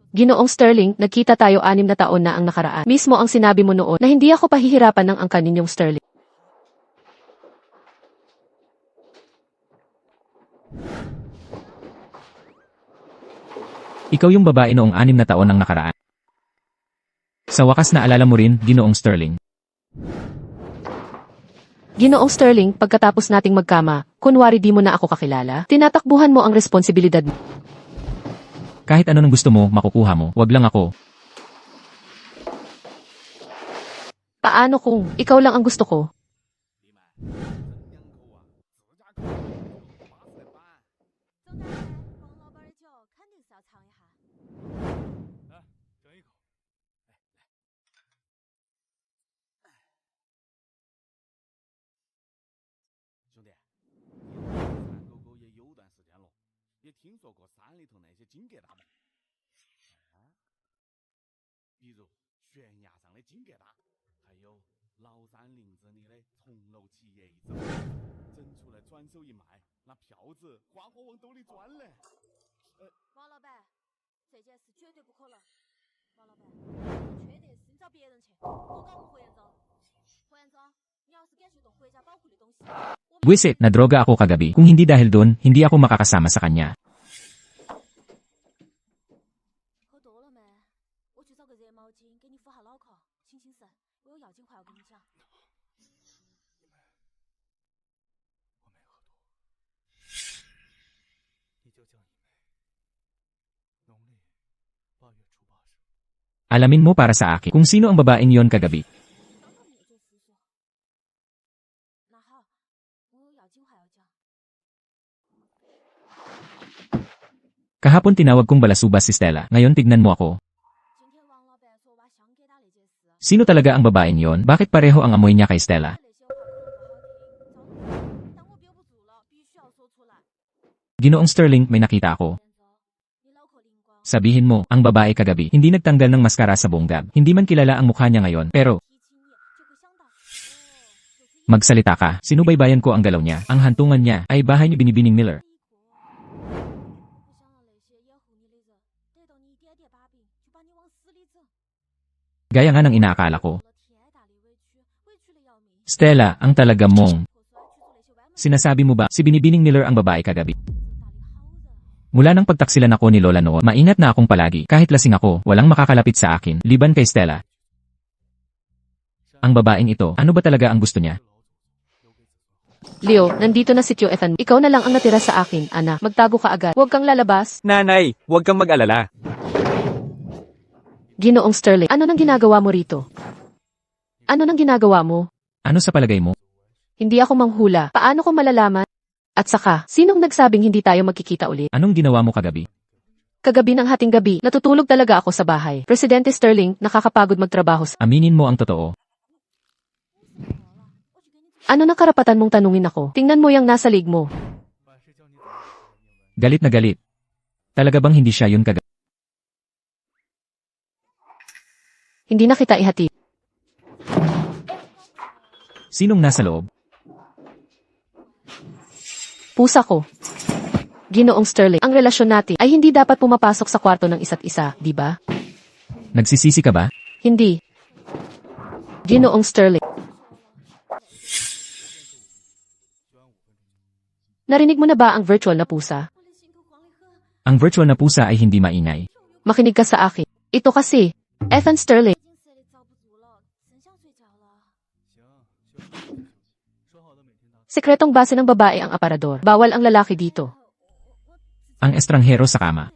Ginoong Sterling, nagkita tayo 6 na taon na ang nakaraan. Mismo ang sinabi mo noon na hindi ako pahihirapan ng angkan ninyong Sterling. Ikaw yung babae noong 6 na taon ang nakaraan. Sa wakas na alala mo rin, Ginoong Sterling. Ginoong Sterling, pagkatapos nating magkama, kunwari di mo na ako kakilala, tinatakbuhan mo ang responsibilidad mo. Kahit ano nang gusto mo, makukuha mo. Wag lang ako. Paano kung ikaw lang ang gusto ko? 总裁，王老板的酒肯定是要尝一下。来，整一口。兄弟，山狗狗也有段时间了，也听说过山里头那些金疙瘩没？比如悬崖上的金疙瘩，还有崂山林子里的重楼起叶子，整出来转手一卖，那票子花花往兜里钻嘞。王老板，这件事绝对不可能。王老板，缺德是你找别人去，我找我们霍元忠。霍元忠，你要是敢去动国家宝库的东西，我们 Buisit, nadroga ako kagabi. Kung hindi dahil doon, hindi ako makakasama sa kanya. 喝多了没？我去找个热毛巾给你敷下脑壳，醒醒神，我有要紧话要跟你讲。我没喝多，你就叫一枚。农历8月初8日。 Alamin mo para sa akin kung sino ang babaeng yon kagabi. 当场灭罪复说。那好，我有要紧话要讲。 Kahapon tinawag kong balasubas si Stella. Ngayon tignan mo ako. 今天王老板说挖香疙瘩那件事， Sino talaga ang babaeng yon? Bakit pareho ang amoy niya kay Stella? 那些话可能不好听，但我憋不住了，必须要说出来。 Ginoong Sterling, may nakita ako. 元忠，你脑壳灵光， Sabihin mo, ang babae kagabi, hindi nagtanggal ng maskara sa buong gab. Hindi man kilala ang mukha niya ngayon, pero 提起你就会想到，就是因 magsalita ka. Sinubaybayan ko ang galaw niya. Ang hantungan niya ay bahay ni Binibining Miller. 不想让那些掩护你的人得到你一点点把柄，就把你往死里整。 Gaya nga ng inaakala ko. 了天大的委屈，委屈的要命。 Stella, ang talaga mong. 破摔去做那些歪门 Sinasabi mo ba si Binibining Miller ang babae kagabi? 正大的好人。 Mula nang pagtaksilan ako ni Lola noon, maingat na akong palagi. Kahit lasing ako, walang makakalapit sa akin, liban kay Stella. Ang babaeng ito, ano ba talaga ang gusto niya? Leo, nandito na si Tio Ethan. Ikaw na lang ang natira sa akin, anak. Magtago ka agad. Huwag kang lalabas. Nanay, huwag kang mag-alala. Ginoong Sterling, ano nang ginagawa mo rito? Ano nang ginagawa mo? Ano sa palagay mo? Hindi ako manghula. Paano ko malalaman? At saka, sinong nagsabing hindi tayo magkikita ulit? Anong ginawa mo kagabi? Kagabi ng hating gabi, natutulog talaga ako sa bahay. Presidente Sterling, nakakapagod magtrabaho. Aminin mo ang totoo. Ano na karapatan mong tanungin ako? Tingnan mo yung nasa lig mo. 爸是叫你怎么学英文？ Galit na galit. Talaga bang hindi siya yun kagabi? Hindi na kita ihati. Sinong nasa loob? Pusa ko. Ginoong Sterling, ang relasyon natin ay hindi dapat pumapasok sa kwarto ng isa't isa, di ba? Nagsisisi ka ba? Hindi. Ginoong Sterling. Narinig mo na ba ang virtual na pusa? 我的心都慌得很。 Ang virtual na pusa ay hindi maingay. Makinig ka sa akin. Ito kasi, Ethan Sterling. 已经睡得遭不住了，真想睡觉了。行，休息休息。说好的每天打。 Sekretong base ng babae ang aparador. Bawal ang lalaki dito. Ang estranghero sa kama.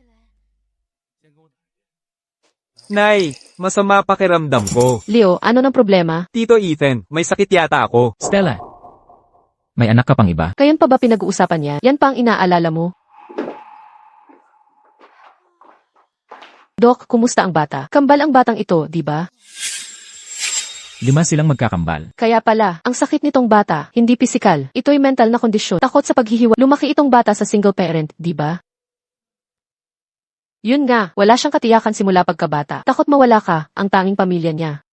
先跟我打一遍。 Nay, masama pakiramdam ko. Leo, ano ng problema? Tito Ethan, may sakit yata ako. Stella! May anak ka pang iba? Kayan pa ba pinag-uusapan niya? Yan pa ang inaalala mo? Doc, kumusta ang bata? Kambal ang batang ito, di ba? 5 silang magkakambal. Kaya pala, ang sakit nitong bata, hindi pisikal. Ito'y mental na kondisyon. Takot sa paghihiwa. Lumaki itong bata sa single parent, di ba? Yun nga, wala siyang katiyakan simula pagkabata. Takot mawala ka, ang tanging pamilya niya.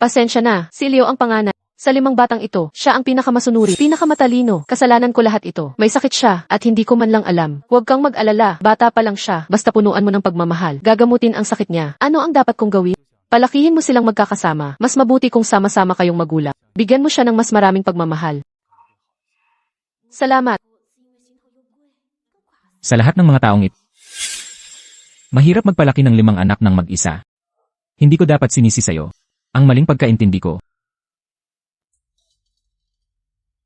Pasensya na, si Leo ang panganay. Sa 5 batang ito, siya ang pinakamasunuri, pinakamatalino. Kasalanan ko lahat ito. May sakit siya, at hindi ko man lang alam. Huwag kang mag-alala, bata pa lang siya. Basta punuan mo ng pagmamahal. Gagamutin ang sakit niya. Ano ang dapat kong gawin? Palakihin mo silang magkakasama. Mas mabuti kung sama-sama kayong magulang. Bigyan mo siya ng mas maraming pagmamahal. Salamat. 是因为心头有鬼，更挂 Sa lahat ng mga taong ito, mahirap magpalaki ng 5 anak ng mag-isa. Hindi ko dapat sinisi sa'yo. Ang maling pagkaintindi ko.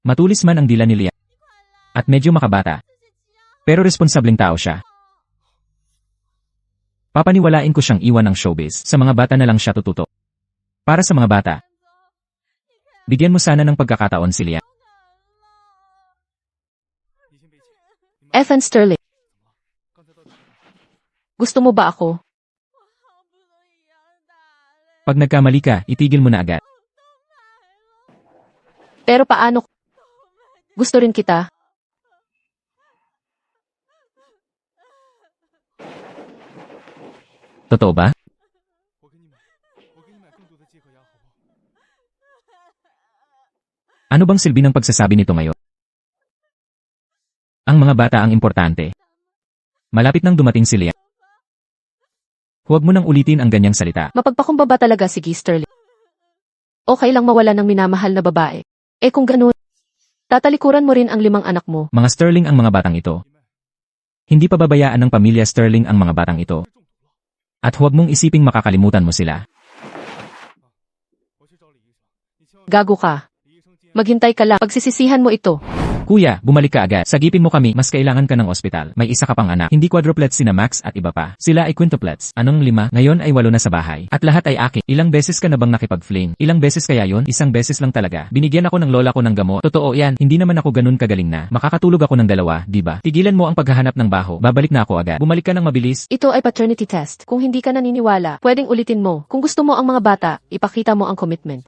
Matulis man ang dila ni Leah. At medyo makabata. Pero responsableng tao siya. Papaniwalain ko siyang iwan ng showbiz. Sa mga bata na lang siya tututo. Para sa mga bata, bigyan mo sana ng pagkakataon si Lia. Ethan Sterling. Gusto mo ba ako? Pag nagkamali ka, itigil mo na agad. Pero paano? Gusto rin kita. Totoo ba? 我给你买更多的芥壳鸭，好不好？ Ano bang silbi ng pagsasabi nito ngayon? Ang mga bata ang importante. Malapit nang dumating si Lia. Huwag mo nang ulitin ang ganyang salita. Mapagpakumbaba talaga si Guy Sterling. Okay lang mawala ng minamahal na babae. Eh kung ganun, tatalikuran mo rin ang 5 anak mo. Mga Sterling ang mga batang ito. Hindi pa babayaan ng pamilya Sterling ang mga batang ito. At huwag mong isiping makakalimutan mo sila. 我去找李医生，你千万 Gago ka. 李医生今天 Maghintay ka lang. Pagsisisihan mo ito. Kuya, bumalik ka agad. Sagipin mo kami, mas kailangan ka ng ospital. May isa ka pang anak. Hindi quadruplets sina Max at iba pa. Sila ay quintuplets. Anong 5? Ngayon ay 8 na sa bahay. At lahat ay akin. Ilang beses ka na bang nakipag-fling? Ilang beses kaya yon? Isang beses lang talaga. Binigyan ako ng lola ko ng gamot. Totoo yan, hindi naman ako ganun kagaling na. Makakatulog ako ng 2, di ba? Tigilan mo ang paghahanap ng baho. Babalik na ako agad. Bumalik ka ng mabilis. Ito ay paternity test. Kung hindi ka naniniwala, pwedeng ulitin mo. Kung gusto mo ang mga bata, ipakita mo ang commitment.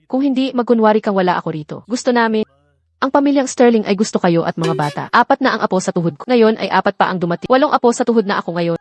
Kung hindi, magkunwari kang wala ako rito. Gusto namin. Ang pamilyang Sterling ay gusto kayo at mga bata. 4 na ang apo sa tuhod ko. Ngayon ay 4 pa ang dumating. 8 apo sa tuhod na ako ngayon.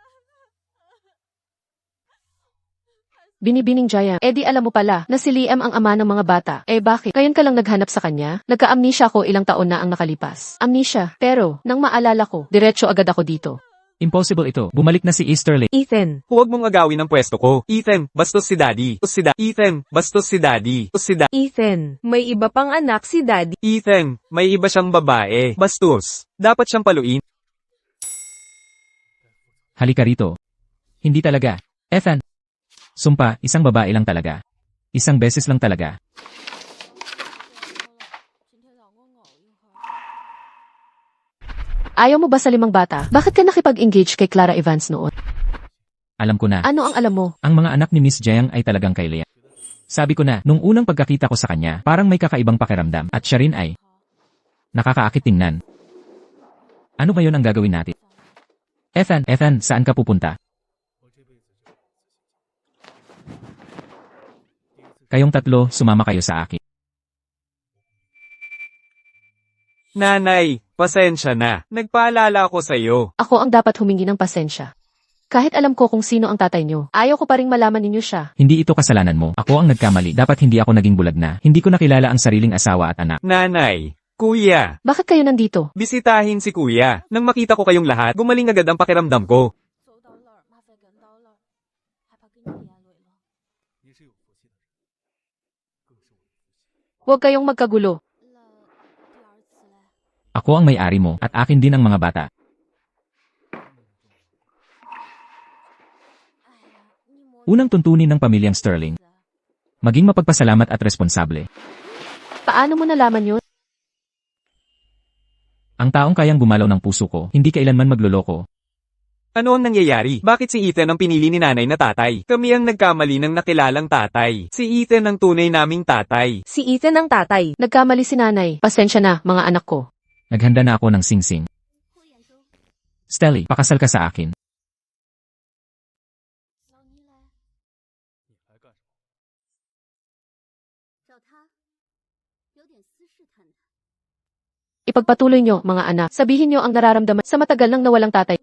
Binibining Giant. Eh di alam mo pala na si Liam ang ama ng mga bata. Eh bakit? Ngayon ka lang naghanap sa kanya? Nagka-amnesia ko ilang taon na ang nakalipas. Amnesia. Pero, nang maalala ko, diretso agad ako dito. Impossible ito. Bumalik na si Sterling. Ethan, Huwag mong agawin ang pwesto ko. Ethan, bastos si Daddy. Ethan, bastos si Daddy. Ethan, may iba pang anak si Daddy. Ethan, may iba siyang babae. Bastos. Dapat siyang paluin. Halika rito. Hindi talaga. Ethan. Sumpa, isang babae lang talaga. Isang beses lang talaga. 今天让我熬一会儿。 Ayaw mo ba sa 5 bata? Bakit ka nakipag-engage kay Clara Evans noon? Alam ko na. Ano ang alam mo? Ang mga anak ni Miss Jiang ay talagang kay Lea. Sabi ko na, nung unang pagkakita ko sa kanya, parang may kakaibang pakiramdam. At siya rin ay nakakaakit tingnan. Ano ngayon ang gagawin natin? Ethan, saan ka pupunta? Kayong 3, sumama kayo sa akin. Nanay, pasensya na. Nagpaalala ako sa'yo. Ako ang dapat humingi ng pasensya. Kahit alam ko kung sino ang tatay niyo, ayaw ko pa ring malaman ninyo siya. Hindi ito kasalanan mo. Ako ang nagkamali. Dapat hindi ako naging bulag na. Hindi ko nakilala ang sariling asawa at anak. Nanay, kuya, Bakit kayo nandito? bisitahin si kuya. Nang makita ko kayong lahat, gumaling agad ang pakiramdam ko. 走到那儿，马赛跟到那儿，害怕跟你连累了。 你是有福气的人，更是我的福气。 Huwag kayong magkagulo. 那第二次嘞？ Ako ang may-ari mo at akin din ang mga bata. 哎呀，你摸 Unang tuntunin ng pamilyang Sterling, maging mapagpasalamat at responsable. Paano mo nalaman yun? Ang taong kayang gumalaw ng puso ko, hindi kailanman magloloko. Ano ang nangyayari? Bakit si Ethan ang pinili ni nanay na tatay? Kami ang nagkamali ng nakilalang tatay. Si Ethan ang tunay naming tatay. Si Ethan ang tatay. Nagkamali si nanay. Pasensya na, mga anak ko. Naghanda na ako ng singsing. 顾眼中， Stelly, pakasal ka sa akin. 老你嘞？你来干什么？找他，有点私事谈谈。 Ipagpatuloy nyo, mga anak. Sabihin nyo ang nararamdaman sa matagal nang nawalang tatay.